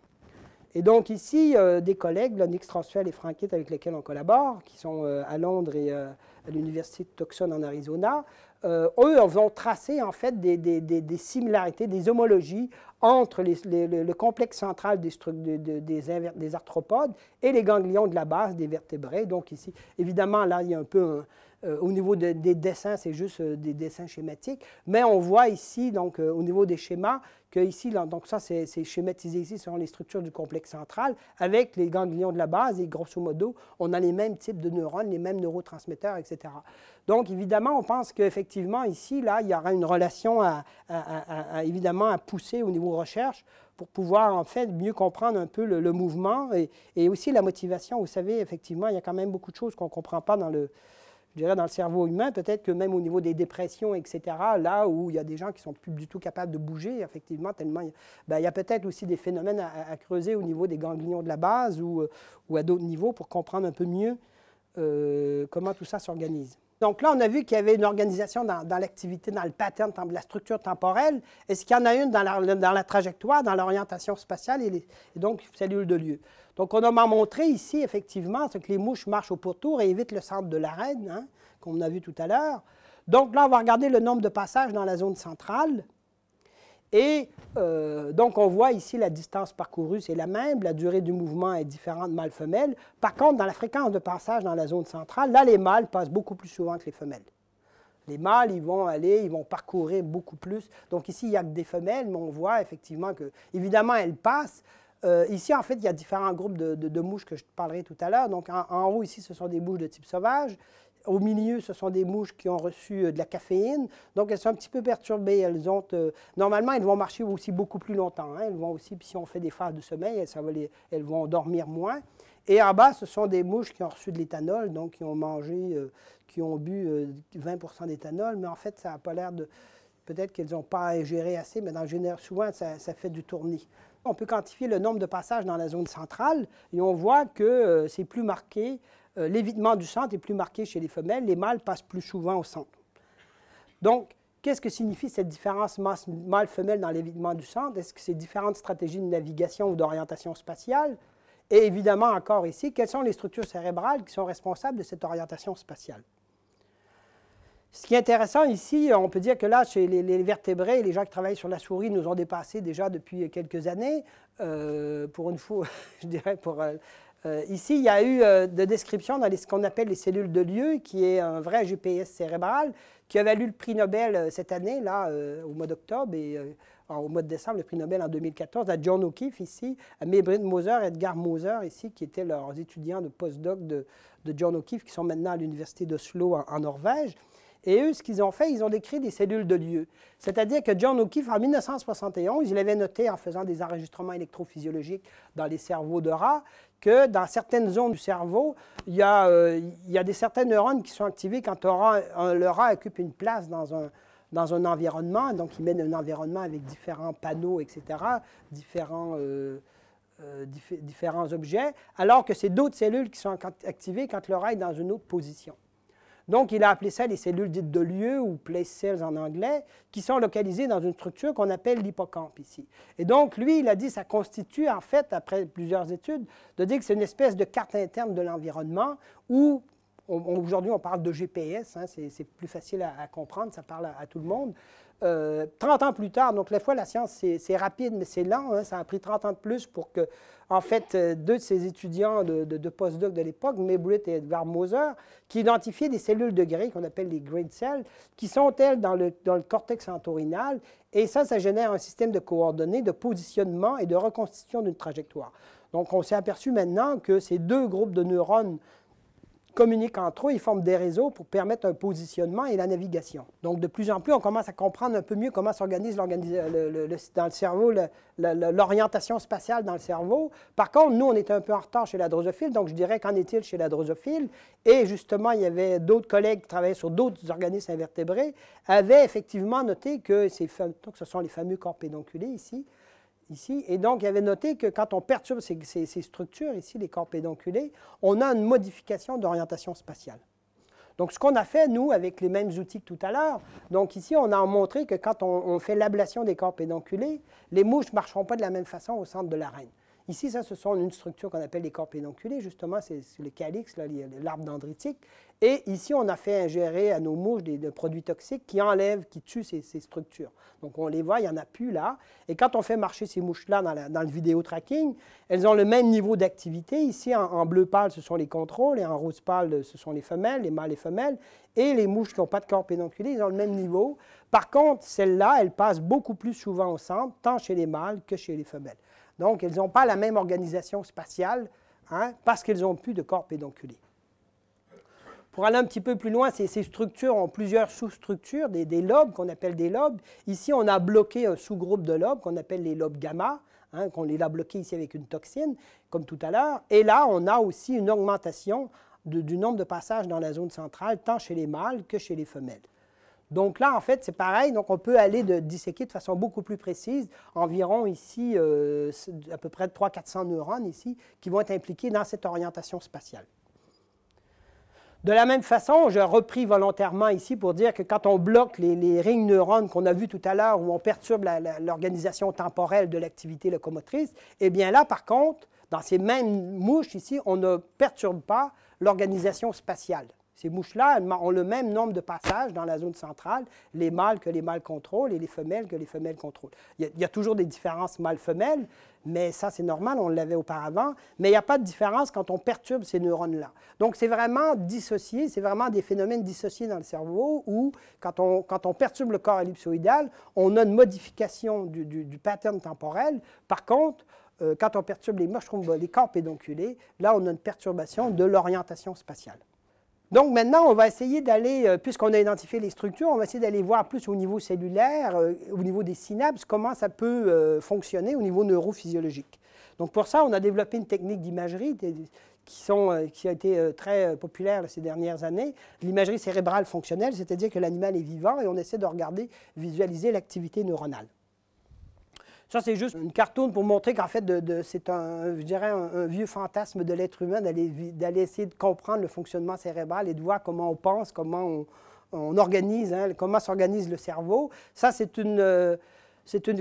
Et donc ici, des collègues, Nick Strausfeld et Frank Hitt, avec lesquels on collabore, qui sont à Londres et à l'Université de Tucson en Arizona, eux ont tracé en fait des similarités, des homologies entre le complexe central des arthropodes et les ganglions de la base des vertébrés. Donc ici, évidemment, là, il y a un peu au niveau des dessins, c'est juste des dessins schématiques, mais on voit ici, donc au niveau des schémas, que ici, donc ça, c'est schématisé ici selon les structures du complexe central, avec les ganglions de la base, et grosso modo, on a les mêmes types de neurones, les mêmes neurotransmetteurs, etc. Donc, évidemment, on pense qu'effectivement, ici, là, il y aura une relation évidemment à pousser au niveau recherche pour pouvoir, en fait, mieux comprendre un peu le mouvement et aussi la motivation. Vous savez, effectivement, il y a quand même beaucoup de choses qu'on ne comprend pas dans je dirais dans le cerveau humain, peut-être que même au niveau des dépressions, etc., là où il y a des gens qui ne sont plus du tout capables de bouger, effectivement, tellement il y a peut-être aussi des phénomènes à creuser au niveau des ganglions de la base ou à d'autres niveaux pour comprendre un peu mieux comment tout ça s'organise. Donc là, on a vu qu'il y avait une organisation dans l'activité, dans le pattern, dans la structure temporelle. Est-ce qu'il y en a une dans la trajectoire, dans l'orientation spatiale et donc cellules de lieu? Donc, on a montré ici, effectivement, que les mouches marchent au pourtour et évitent le centre de l'arène, hein, comme on a vu tout à l'heure. Donc, là, on va regarder le nombre de passages dans la zone centrale. Et donc, on voit ici la distance parcourue, c'est la même. La durée du mouvement est différente mâle-femelle. Par contre, dans la fréquence de passage dans la zone centrale, là, les mâles passent beaucoup plus souvent que les femelles. Les mâles, ils vont parcourir beaucoup plus. Donc, ici, il n'y a que des femelles, mais on voit effectivement que, évidemment, elles passent. Ici, en fait, il y a différents groupes de mouches que je te parlerai tout à l'heure. Donc, en haut, ici, ce sont des mouches de type sauvage. Au milieu, ce sont des mouches qui ont reçu de la caféine. Donc, elles sont un petit peu perturbées. Normalement, elles vont marcher aussi beaucoup plus longtemps. Hein. Elles vont aussi, si on fait des phases de sommeil, elles vont dormir moins. Et en bas, ce sont des mouches qui ont reçu de l'éthanol, donc qui ont mangé, qui ont bu 20 d'éthanol. Mais en fait, ça n'a pas l'air de... Peut-être qu'elles n'ont pas ingéré assez, mais dans le général, souvent, ça fait du tournis. On peut quantifier le nombre de passages dans la zone centrale et on voit que c'est plus marqué, l'évitement du centre est plus marqué chez les femelles, les mâles passent plus souvent au centre. Donc, qu'est-ce que signifie cette différence mâle-femelle dans l'évitement du centre? Est-ce que c'est différentes stratégies de navigation ou d'orientation spatiale? Et évidemment, encore ici, quelles sont les structures cérébrales qui sont responsables de cette orientation spatiale? Ce qui est intéressant ici, on peut dire que là, chez les vertébrés, les gens qui travaillent sur la souris nous ont dépassés déjà depuis quelques années. Pour une fois, je dirais, ici, il y a eu de descriptions dans ce qu'on appelle les cellules de lieu, qui est un vrai GPS cérébral, qui avait eu le prix Nobel cette année, là, au mois d'octobre, et au mois de décembre, le prix Nobel en 2014, à John O'Keefe, ici, à Maybrit Moser et Edgar Moser, ici, qui étaient leurs étudiants de postdoc de John O'Keefe, qui sont maintenant à l'Université d'Oslo en Norvège. Et eux, ce qu'ils ont fait, ils ont décrit des cellules de lieu. C'est-à-dire que John O'Keefe, en 1971, il avait noté, en faisant des enregistrements électrophysiologiques dans les cerveaux de rats, que dans certaines zones du cerveau, il y a certains neurones qui sont activés quand le rat occupe une place dans un environnement. Donc, il met un environnement avec différents panneaux, etc., différents objets, alors que c'est d'autres cellules qui sont activées quand le rat est dans une autre position. Donc, il a appelé ça les cellules dites de lieu, ou place cells en anglais, qui sont localisées dans une structure qu'on appelle l'hippocampe ici. Et donc, lui, il a dit que ça constitue, en fait, après plusieurs études, de dire que c'est une espèce de carte interne de l'environnement où, aujourd'hui, on parle de GPS, hein, c'est plus facile à comprendre, ça parle à tout le monde. 30 ans plus tard, donc des fois la science c'est rapide mais c'est lent, hein, ça a pris 30 ans de plus pour que, en fait, deux de ses étudiants de postdoc de l'époque, Maybrit et Edgar Moser, qui identifiaient des cellules de Gray qu'on appelle les great cells, qui sont elles dans le cortex entorhinal, et ça génère un système de coordonnées, de positionnement et de reconstitution d'une trajectoire. Donc on s'est aperçu maintenant que ces deux groupes de neurones communiquent entre eux, ils forment des réseaux pour permettre un positionnement et la navigation. Donc, de plus en plus, on commence à comprendre un peu mieux comment s'organise dans le cerveau, l'orientation spatiale dans le cerveau. Par contre, nous, on était un peu en retard chez la drosophile, donc je dirais qu'en est-il chez la drosophile? Et justement, il y avait d'autres collègues qui travaillaient sur d'autres organismes invertébrés, avaient effectivement noté que ce sont les fameux corps pédonculés ici. Et donc, il avait noté que quand on perturbe ces structures, ici, les corps pédonculés, on a une modification d'orientation spatiale. Donc, ce qu'on a fait, nous, avec les mêmes outils que tout à l'heure, donc ici, on a montré que quand on fait l'ablation des corps pédonculés, les mouches ne marcheront pas de la même façon au centre de l'arène. Ici, ça, ce sont une structure qu'on appelle les corps pédonculés, justement, c'est le calyx, l'arbre dendritique. Et ici, on a fait ingérer à nos mouches des produits toxiques qui enlèvent, qui tuent ces structures. Donc, on les voit, il n'y en a plus là. Et quand on fait marcher ces mouches-là dans le vidéo tracking, elles ont le même niveau d'activité. Ici, en bleu pâle, ce sont les contrôles, et en rose pâle, ce sont les femelles, les mâles et femelles. Et les mouches qui n'ont pas de corps pédonculé, ils ont le même niveau. Par contre, celles-là, elles passent beaucoup plus souvent au centre, tant chez les mâles que chez les femelles. Donc, elles n'ont pas la même organisation spatiale, hein, parce qu'elles n'ont plus de corps pédonculé. Pour aller un petit peu plus loin, ces structures ont plusieurs sous-structures, des lobes qu'on appelle des lobes. Ici, on a bloqué un sous-groupe de lobes qu'on appelle les lobes gamma, hein, qu'on les a bloqués ici avec une toxine, comme tout à l'heure. Et là, on a aussi une augmentation du nombre de passages dans la zone centrale, tant chez les mâles que chez les femelles. Donc là, en fait, c'est pareil. Donc, on peut aller disséquer de façon beaucoup plus précise, environ ici, à peu près 300-400 neurones ici, qui vont être impliqués dans cette orientation spatiale. De la même façon, j'ai repris volontairement ici pour dire que quand on bloque les rings neurones qu'on a vus tout à l'heure, où on perturbe l'organisation temporelle de l'activité locomotrice, eh bien là, par contre, dans ces mêmes mouches ici, on ne perturbe pas l'organisation spatiale. Ces mouches-là ont le même nombre de passages dans la zone centrale, les mâles que les mâles contrôlent et les femelles que les femelles contrôlent. Il y a toujours des différences mâles-femelles, mais ça, c'est normal, on l'avait auparavant. Mais il n'y a pas de différence quand on perturbe ces neurones-là. Donc, c'est vraiment dissocié, c'est vraiment des phénomènes dissociés dans le cerveau où, quand on perturbe le corps ellipsoïdal, on a une modification du pattern temporel. Par contre, quand on perturbe les corps pédonculés, là, on a une perturbation de l'orientation spatiale. Donc maintenant, on va essayer d'aller, puisqu'on a identifié les structures, on va essayer d'aller voir plus au niveau cellulaire, au niveau des synapses, comment ça peut fonctionner au niveau neurophysiologique. Donc pour ça, on a développé une technique d'imagerie qui a été très populaire ces dernières années, l'imagerie cérébrale fonctionnelle, c'est-à-dire que l'animal est vivant et on essaie de regarder, visualiser l'activité neuronale. Ça, c'est juste une cartoon pour montrer qu'en fait, c'est je dirais, un vieux fantasme de l'être humain d'aller essayer de comprendre le fonctionnement cérébral et de voir comment on pense, comment on organise, hein, comment s'organise le cerveau. Ça, c'est une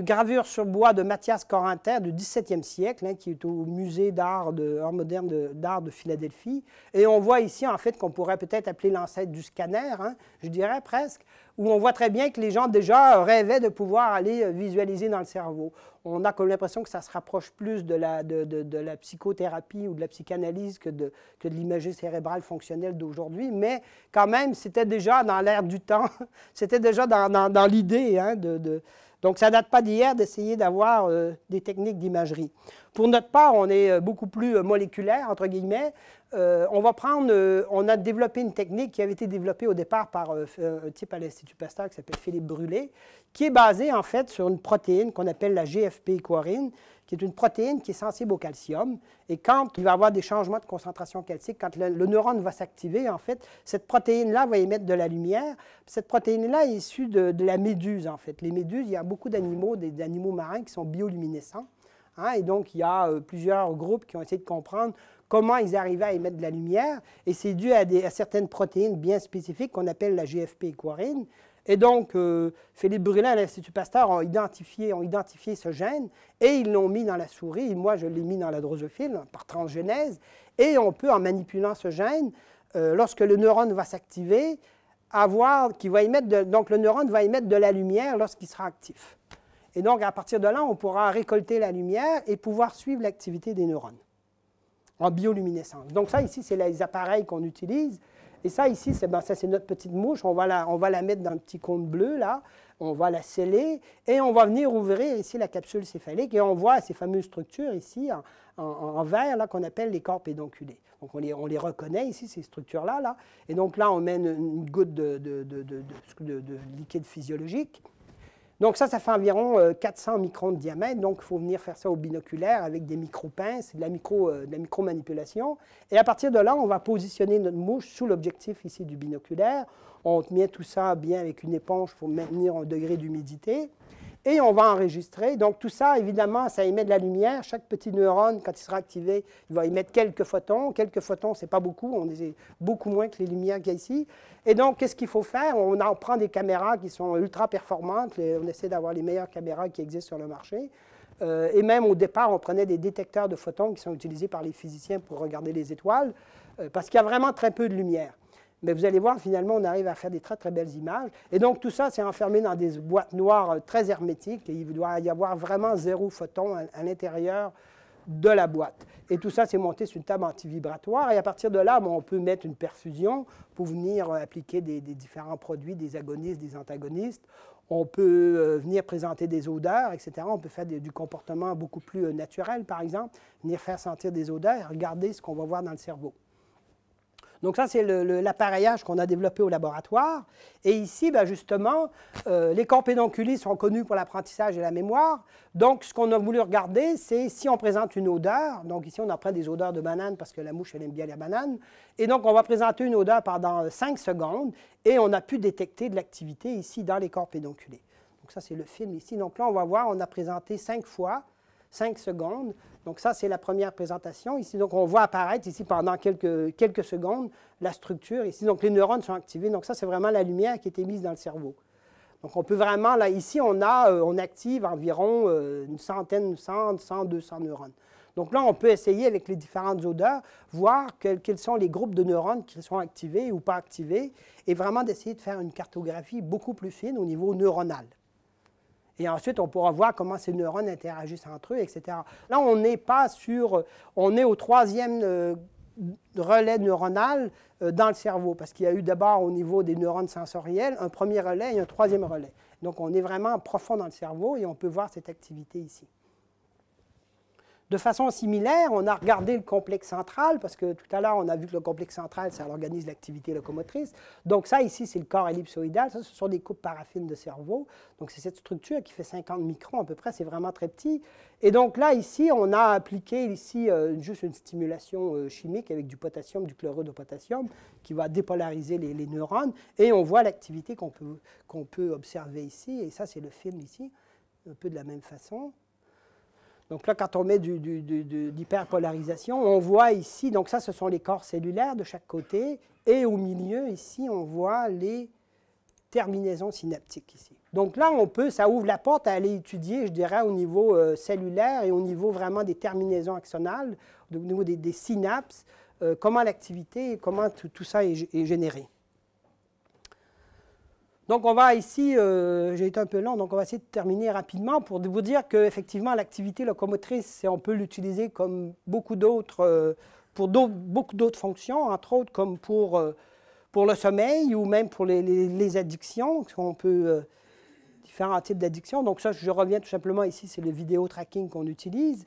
gravure sur bois de Mathias Corentin du XVIIe siècle, hein, qui est au musée d'art moderne d'art de Philadelphie. Et on voit ici, en fait, qu'on pourrait peut-être appeler l'ancêtre du scanner, hein, je dirais presque, où on voit très bien que les gens déjà rêvaient de pouvoir aller visualiser dans le cerveau. On a comme l'impression que ça se rapproche plus de la psychothérapie ou de la psychanalyse que de l'imagerie cérébrale fonctionnelle d'aujourd'hui, mais quand même, c'était déjà dans l'air du temps, c'était déjà dans l'idée, hein, donc, ça ne date pas d'hier d'essayer d'avoir des techniques d'imagerie. Pour notre part, on est beaucoup plus moléculaire, entre guillemets. On a développé une technique qui avait été développée au départ par un type à l'Institut Pasteur qui s'appelle Philippe Brûlé, qui est basée en fait sur une protéine qu'on appelle la GFP-equarine, qui est une protéine qui est sensible au calcium. Et quand il va y avoir des changements de concentration calcique, quand le neurone va s'activer, en fait, cette protéine-là va émettre de la lumière. Cette protéine-là est issue de la méduse, en fait. Les méduses, il y a beaucoup d'animaux, des animaux marins qui sont bioluminescents. Hein, et donc, il y a plusieurs groupes qui ont essayé de comprendre comment ils arrivaient à émettre de la lumière. Et c'est dû à certaines protéines bien spécifiques qu'on appelle la GFP-equarine. Et donc, Philippe Brûlé à l'Institut Pasteur ont identifié ce gène et ils l'ont mis dans la souris. Et moi, je l'ai mis dans la drosophile par transgénèse. Et on peut, en manipulant ce gène, lorsque le neurone va s'activer, donc le neurone va émettre de la lumière lorsqu'il sera actif. Et donc, à partir de là, on pourra récolter la lumière et pouvoir suivre l'activité des neurones en bioluminescence. Donc ça, ici, c'est les appareils qu'on utilise. Et ça, ici, c'est notre petite mouche. On va la mettre dans un petit cône bleu, là. On va la sceller et on va venir ouvrir ici la capsule céphalique. Et on voit ces fameuses structures ici, en vert, là, qu'on appelle les corps pédonculés. Donc, on les reconnaît ici, ces structures-là. Là. Et donc là, on met une goutte de liquide physiologique. Donc ça fait environ 400 microns de diamètre, donc il faut venir faire ça au binoculaire avec des micro-pinces, de la micro-manipulation. Et à partir de là, on va positionner notre mouche sous l'objectif ici du binoculaire. On met tout ça bien avec une éponge pour maintenir un degré d'humidité. Et on va enregistrer. Donc tout ça, évidemment, ça émet de la lumière. Chaque petit neurone, quand il sera activé, il va émettre quelques photons. Quelques photons, ce n'est pas beaucoup. On est beaucoup moins que les lumières qu'il y a ici. Et donc, qu'est-ce qu'il faut faire? On prend des caméras qui sont ultra performantes. On essaie d'avoir les meilleures caméras qui existent sur le marché. Et même au départ, on prenait des détecteurs de photons qui sont utilisés par les physiciens pour regarder les étoiles, parce qu'il y a vraiment très peu de lumière. Mais vous allez voir, finalement, on arrive à faire des très, très belles images. Et donc, tout ça, c'est enfermé dans des boîtes noires très hermétiques. Et il doit y avoir vraiment 0 photon à l'intérieur de la boîte. Et tout ça, c'est monté sur une table antivibratoire. Et à partir de là, on peut mettre une perfusion pour venir appliquer des différents produits, des agonistes, des antagonistes. On peut venir présenter des odeurs, etc. On peut faire du comportement beaucoup plus naturel, par exemple, venir faire sentir des odeurs et regarder ce qu'on va voir dans le cerveau. Donc ça, c'est l'appareillage qu'on a développé au laboratoire. Et ici, ben justement, les corps pédonculés sont connus pour l'apprentissage et la mémoire. Donc, ce qu'on a voulu regarder, c'est si on présente une odeur. Donc ici, on apprend des odeurs de banane parce que la mouche, elle aime bien la banane. Et donc, on va présenter une odeur pendant 5 secondes et on a pu détecter de l'activité ici dans les corps pédonculés. Donc ça, c'est le film ici. Donc là, on va voir, on a présenté 5 fois, 5 secondes. Donc ça, c'est la première présentation ici. Donc on voit apparaître ici pendant quelques secondes la structure ici. Donc les neurones sont activés. Donc ça, c'est vraiment la lumière qui est émise dans le cerveau. Donc on peut vraiment, là, ici, on active environ une centaine, 100, 200 neurones. Donc là, on peut essayer avec les différentes odeurs, voir quels sont les groupes de neurones qui sont activés ou pas activés, et vraiment d'essayer de faire une cartographie beaucoup plus fine au niveau neuronal. Et ensuite, on pourra voir comment ces neurones interagissent entre eux, etc. Là, on n'est pas sur... On est au 3e relais neuronal dans le cerveau, parce qu'il y a eu d'abord au niveau des neurones sensoriels un premier relais et un 3e relais. Donc, on est vraiment profond dans le cerveau et on peut voir cette activité ici. De façon similaire, on a regardé le complexe central, parce que tout à l'heure, on a vu que le complexe central, ça organise l'activité locomotrice. Donc ça, ici, c'est le corps ellipsoïdal. Ça, ce sont des coupes paraffines de cerveau. Donc c'est cette structure qui fait 50 microns à peu près. C'est vraiment très petit. Et donc là, ici, on a appliqué ici juste une stimulation chimique avec du potassium, du chlorure de potassium, qui va dépolariser les neurones. Et on voit l'activité qu'on peut observer ici. Et ça, c'est le film ici, un peu de la même façon. Donc là, quand on met d'hyperpolarisation, on voit ici, donc ça, ce sont les corps cellulaires de chaque côté, et au milieu, ici, on voit les terminaisons synaptiques ici. Donc là, ça ouvre la porte à aller étudier, je dirais, au niveau cellulaire et au niveau vraiment des terminaisons axonales, au niveau des synapses, comment l'activité, comment tout ça est généré. Donc, on va ici, j'ai été un peu long, donc on va essayer de terminer rapidement pour vous dire qu'effectivement, l'activité locomotrice, on peut l'utiliser comme beaucoup d'autres, pour beaucoup d'autres fonctions, entre autres comme pour le sommeil ou même pour les addictions, on peut, différents types d'addictions. Donc ça, je reviens tout simplement ici, c'est le vidéo tracking qu'on utilise.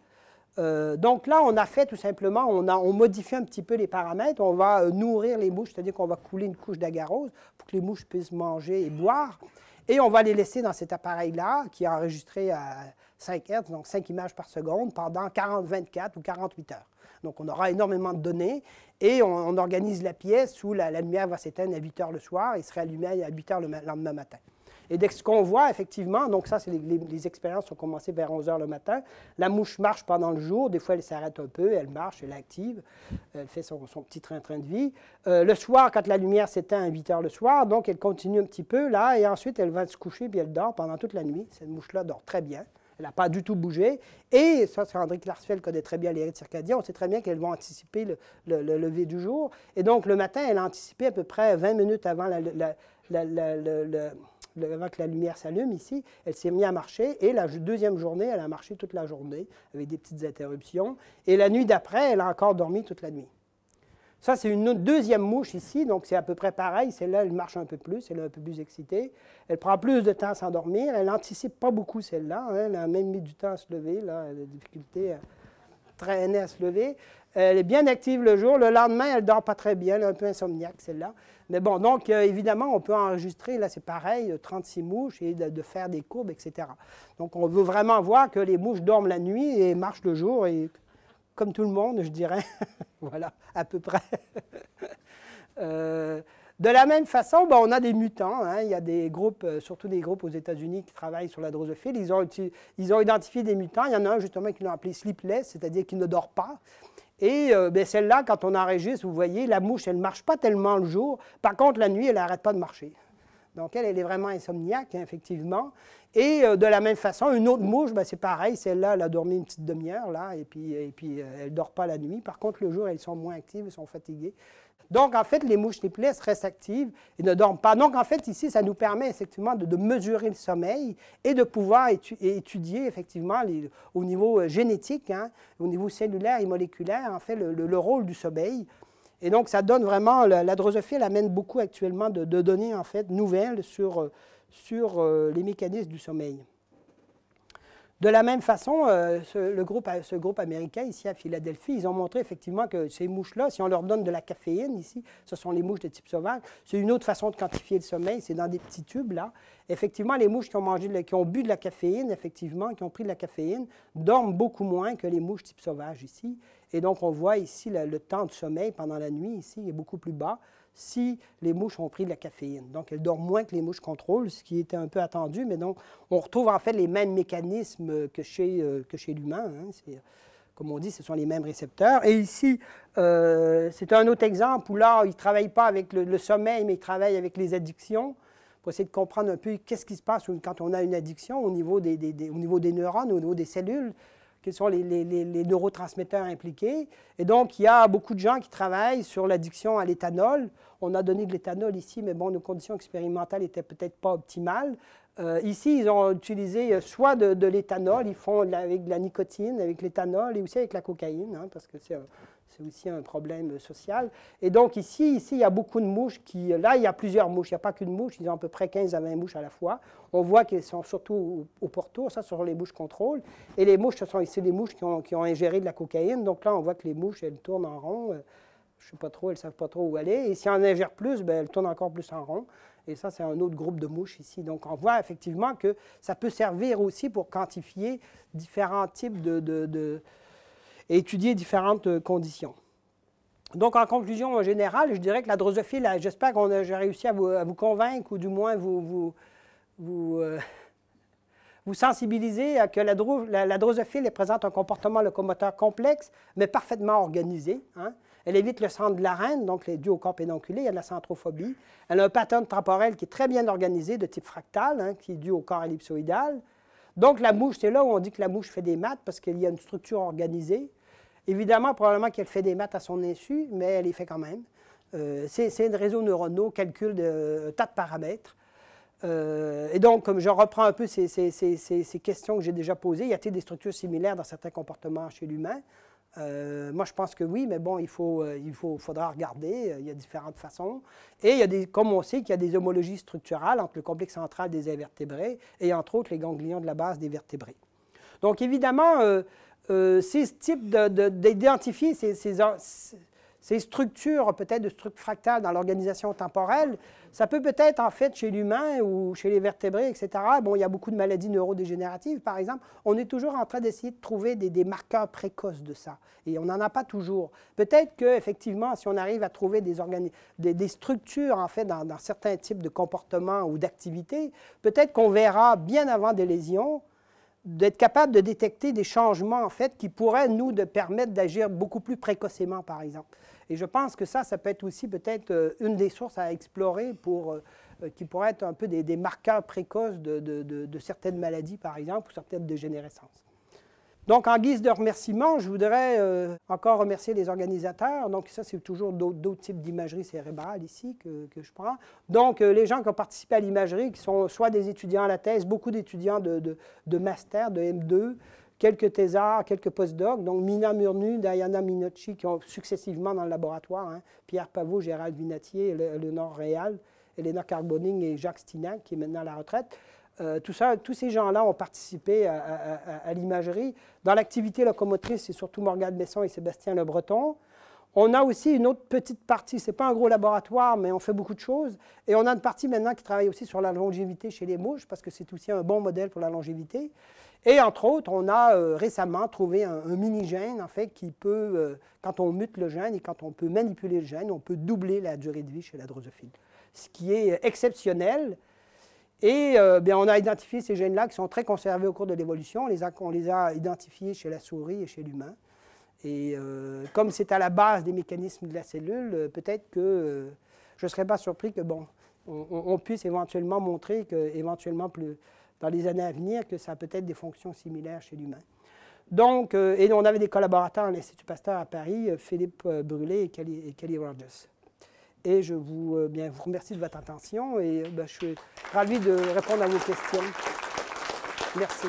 Donc là, on a fait tout simplement, on modifie un petit peu les paramètres. On va nourrir les mouches, c'est-à-dire qu'on va couler une couche d'agarose pour que les mouches puissent manger et boire. Et on va les laisser dans cet appareil-là, qui est enregistré à 5 Hz, donc 5 images par seconde, pendant 24 ou 48 heures. Donc on aura énormément de données et on organise la pièce où la lumière va s'éteindre à 8 heures le soir et sera allumée à 8 heures le lendemain matin. Et dès que ce qu'on voit, effectivement, donc ça, c'est les expériences ont commencé vers 11 heures le matin. La mouche marche pendant le jour. Des fois, elle s'arrête un peu, elle marche, elle est active. Elle fait son petit train-train de vie. Le soir, quand la lumière s'éteint à 8 heures le soir, donc elle continue un petit peu là, et ensuite, elle va se coucher, puis elle dort pendant toute la nuit. Cette mouche-là dort très bien. Elle n'a pas du tout bougé. Et ça, c'est André Klarsfeld connaît très bien les rythmes circadiens. On sait très bien qu'elles vont anticiper le lever du jour. Et donc, le matin, elle a anticipé à peu près 20 minutes avant avant que la lumière s'allume ici, elle s'est mise à marcher et la deuxième journée, elle a marché toute la journée avec des petites interruptions. Et la nuit d'après, elle a encore dormi toute la nuit. Ça, c'est une deuxième mouche ici, donc c'est à peu près pareil. Celle-là, elle marche un peu plus, elle est un peu plus excitée. Elle prend plus de temps à s'endormir. Elle n'anticipe pas beaucoup celle-là. Hein. Elle a même mis du temps à se lever. Là. Elle a des difficultés à traîner à se lever. Elle est bien active le jour. Le lendemain, elle ne dort pas très bien. Elle est un peu insomniaque, celle-là. Mais bon, donc, évidemment, on peut enregistrer, là, c'est pareil, 36 mouches et de faire des courbes, etc. Donc, on veut vraiment voir que les mouches dorment la nuit et marchent le jour, et comme tout le monde, je dirais. Voilà, à peu près. De la même façon, ben, on a des mutants. Hein. Il y a des groupes, surtout des groupes aux États-Unis qui travaillent sur la drosophile. Ils ont identifié des mutants. Il y en a un, justement, qui l'ont appelé sleepless, c'est-à-dire qu'il ne dort pas. Et ben, celle-là, quand on enregistre, vous voyez, la mouche, elle ne marche pas tellement le jour. Par contre, la nuit, elle n'arrête pas de marcher. Donc, elle est vraiment insomniaque, hein, effectivement. Et de la même façon, une autre mouche, ben, c'est pareil. Celle-là, elle a dormi une petite demi-heure, là, et puis elle ne dort pas la nuit. Par contre, le jour, elles sont moins actives, elles sont fatiguées. Donc, en fait, les mouches sleepless restent actives et ne dorment pas. Donc, en fait, ici, ça nous permet effectivement de mesurer le sommeil et de pouvoir étudier effectivement au niveau génétique, hein, au niveau cellulaire et moléculaire, en fait, le rôle du sommeil. Et donc, ça donne vraiment, la drosophile amène beaucoup actuellement de données, en fait, nouvelles sur les mécanismes du sommeil. De la même façon, ce groupe américain, ici à Philadelphie, ils ont montré effectivement que ces mouches-là, si on leur donne de la caféine, ici, ce sont les mouches de type sauvage, c'est une autre façon de quantifier le sommeil, c'est dans des petits tubes, là. Effectivement, les mouches qui ont bu de la caféine, effectivement, qui ont pris de la caféine, dorment beaucoup moins que les mouches type sauvage, ici. Et donc, on voit ici le temps de sommeil pendant la nuit, ici, est beaucoup plus bas si les mouches ont pris de la caféine. Donc, elles dorment moins que les mouches contrôle, ce qui était un peu attendu, mais donc, on retrouve en fait les mêmes mécanismes que chez l'humain. Hein. Comme on dit, ce sont les mêmes récepteurs. Et ici, c'est un autre exemple où là, ils ne travaillent pas avec le sommeil, mais ils travaillent avec les addictions, pour essayer de comprendre un peu qu'est-ce qui se passe quand on a une addiction au niveau des neurones, au niveau des cellules, quels sont les neurotransmetteurs impliqués. Et donc, il y a beaucoup de gens qui travaillent sur l'addiction à l'éthanol. On a donné de l'éthanol ici, mais bon, nos conditions expérimentales n'étaient peut-être pas optimales. Ici, ils ont utilisé soit de l'éthanol, ils font avec de la nicotine, avec l'éthanol et aussi avec la cocaïne, hein, parce que c'est aussi un problème social. Et donc ici, il y a beaucoup de mouches là, il y a plusieurs mouches, il n'y a pas qu'une mouche, ils ont à peu près 15 à 20 mouches à la fois. On voit qu'elles sont surtout au pourtour, ça, sur les mouches contrôle. Et les mouches, ce sont ici des mouches qui ont ingéré de la cocaïne. Donc là, on voit que les mouches, elles tournent en rond. Je ne sais pas trop, elles ne savent pas trop où aller. Et si on en ingère plus, bien, elles tournent encore plus en rond. Et ça, c'est un autre groupe de mouches ici. Donc, on voit effectivement que ça peut servir aussi pour quantifier différents types et étudier différentes conditions. Donc, en conclusion générale, je dirais que la drosophile, j'espère que j'ai réussi à vous convaincre ou du moins vous sensibiliser à que la drosophile présente un comportement locomoteur complexe, mais parfaitement organisé. Hein. Elle évite le centre de l'arène, donc dû au corps pédonculé, il y a de la centrophobie. Elle a un pattern temporel qui est très bien organisé, de type fractal, hein, qui est dû au corps ellipsoïdal. Donc, la mouche, c'est là où on dit que la mouche fait des maths, parce qu'il y a une structure organisée. Évidemment, probablement qu'elle fait des maths à son insu, mais elle les fait quand même. C'est un réseau neuronaux, calcul de tas de paramètres. Et donc, comme je reprends un peu ces questions que j'ai déjà posées, y a-t-il des structures similaires dans certains comportements chez l'humain? Moi, je pense que oui, mais bon, il faudra regarder. Il y a différentes façons. Et il y a comme on sait qu'il y a des homologies structurales entre le complexe central des invertébrés et, entre autres, les ganglions de la base des vertébrés. Donc, évidemment, ces types d'identifier ces structures, peut-être de structures fractales dans l'organisation temporelle, ça peut être en fait chez l'humain ou chez les vertébrés, etc. Bon, il y a beaucoup de maladies neurodégénératives, par exemple. On est toujours en train d'essayer de trouver des marqueurs précoces de ça. Et on n'en a pas toujours. Peut-être qu'effectivement, si on arrive à trouver des structures, en fait, dans certains types de comportements ou d'activités, peut-être qu'on verra bien avant des lésions, d'être capable de détecter des changements, en fait, qui pourraient nous permettre d'agir beaucoup plus précocement, par exemple. Et je pense que ça peut être aussi peut-être une des sources à explorer qui pourrait être un peu des marqueurs précoces de certaines maladies, par exemple, ou certaines dégénérescences. Donc, en guise de remerciement, je voudrais encore remercier les organisateurs. Donc, ça, c'est toujours d'autres types d'imagerie cérébrale ici que je prends. Donc, les gens qui ont participé à l'imagerie, qui sont soit des étudiants à la thèse, beaucoup d'étudiants de master, de M2, quelques thésards, quelques postdocs. Donc, Mina Murnu, Diana Minocci, qui ont successivement dans le laboratoire, hein, Pierre Pavot, Gérald Vinatier, Léonore Réal, Elena Carboning et Jacques Stinac, qui est maintenant à la retraite. Tous ces gens-là ont participé à l'imagerie. Dans l'activité locomotrice, c'est surtout Morgane Besson et Sébastien Le Breton. On a aussi une autre petite partie, ce n'est pas un gros laboratoire, mais on fait beaucoup de choses. Et on a une partie maintenant qui travaille aussi sur la longévité chez les mouches, parce que c'est aussi un bon modèle pour la longévité. Et entre autres, on a récemment trouvé un mini-gène, en fait, qui peut, quand on mute le gène et quand on peut manipuler le gène, on peut doubler la durée de vie chez la drosophile. Ce qui est exceptionnel. Et bien, on a identifié ces gènes-là qui sont très conservés au cours de l'évolution. On les a identifiés chez la souris et chez l'humain. Et comme c'est à la base des mécanismes de la cellule, peut-être que je ne serais pas surpris que, bon, on puisse éventuellement montrer que, dans les années à venir, que ça a peut-être des fonctions similaires chez l'humain. Donc, et on avait des collaborateurs à l'Institut Pasteur à Paris, Philippe Brûlé et Kelly Rogers. Et je vous remercie de votre attention et je suis ravi de répondre à vos questions. Merci.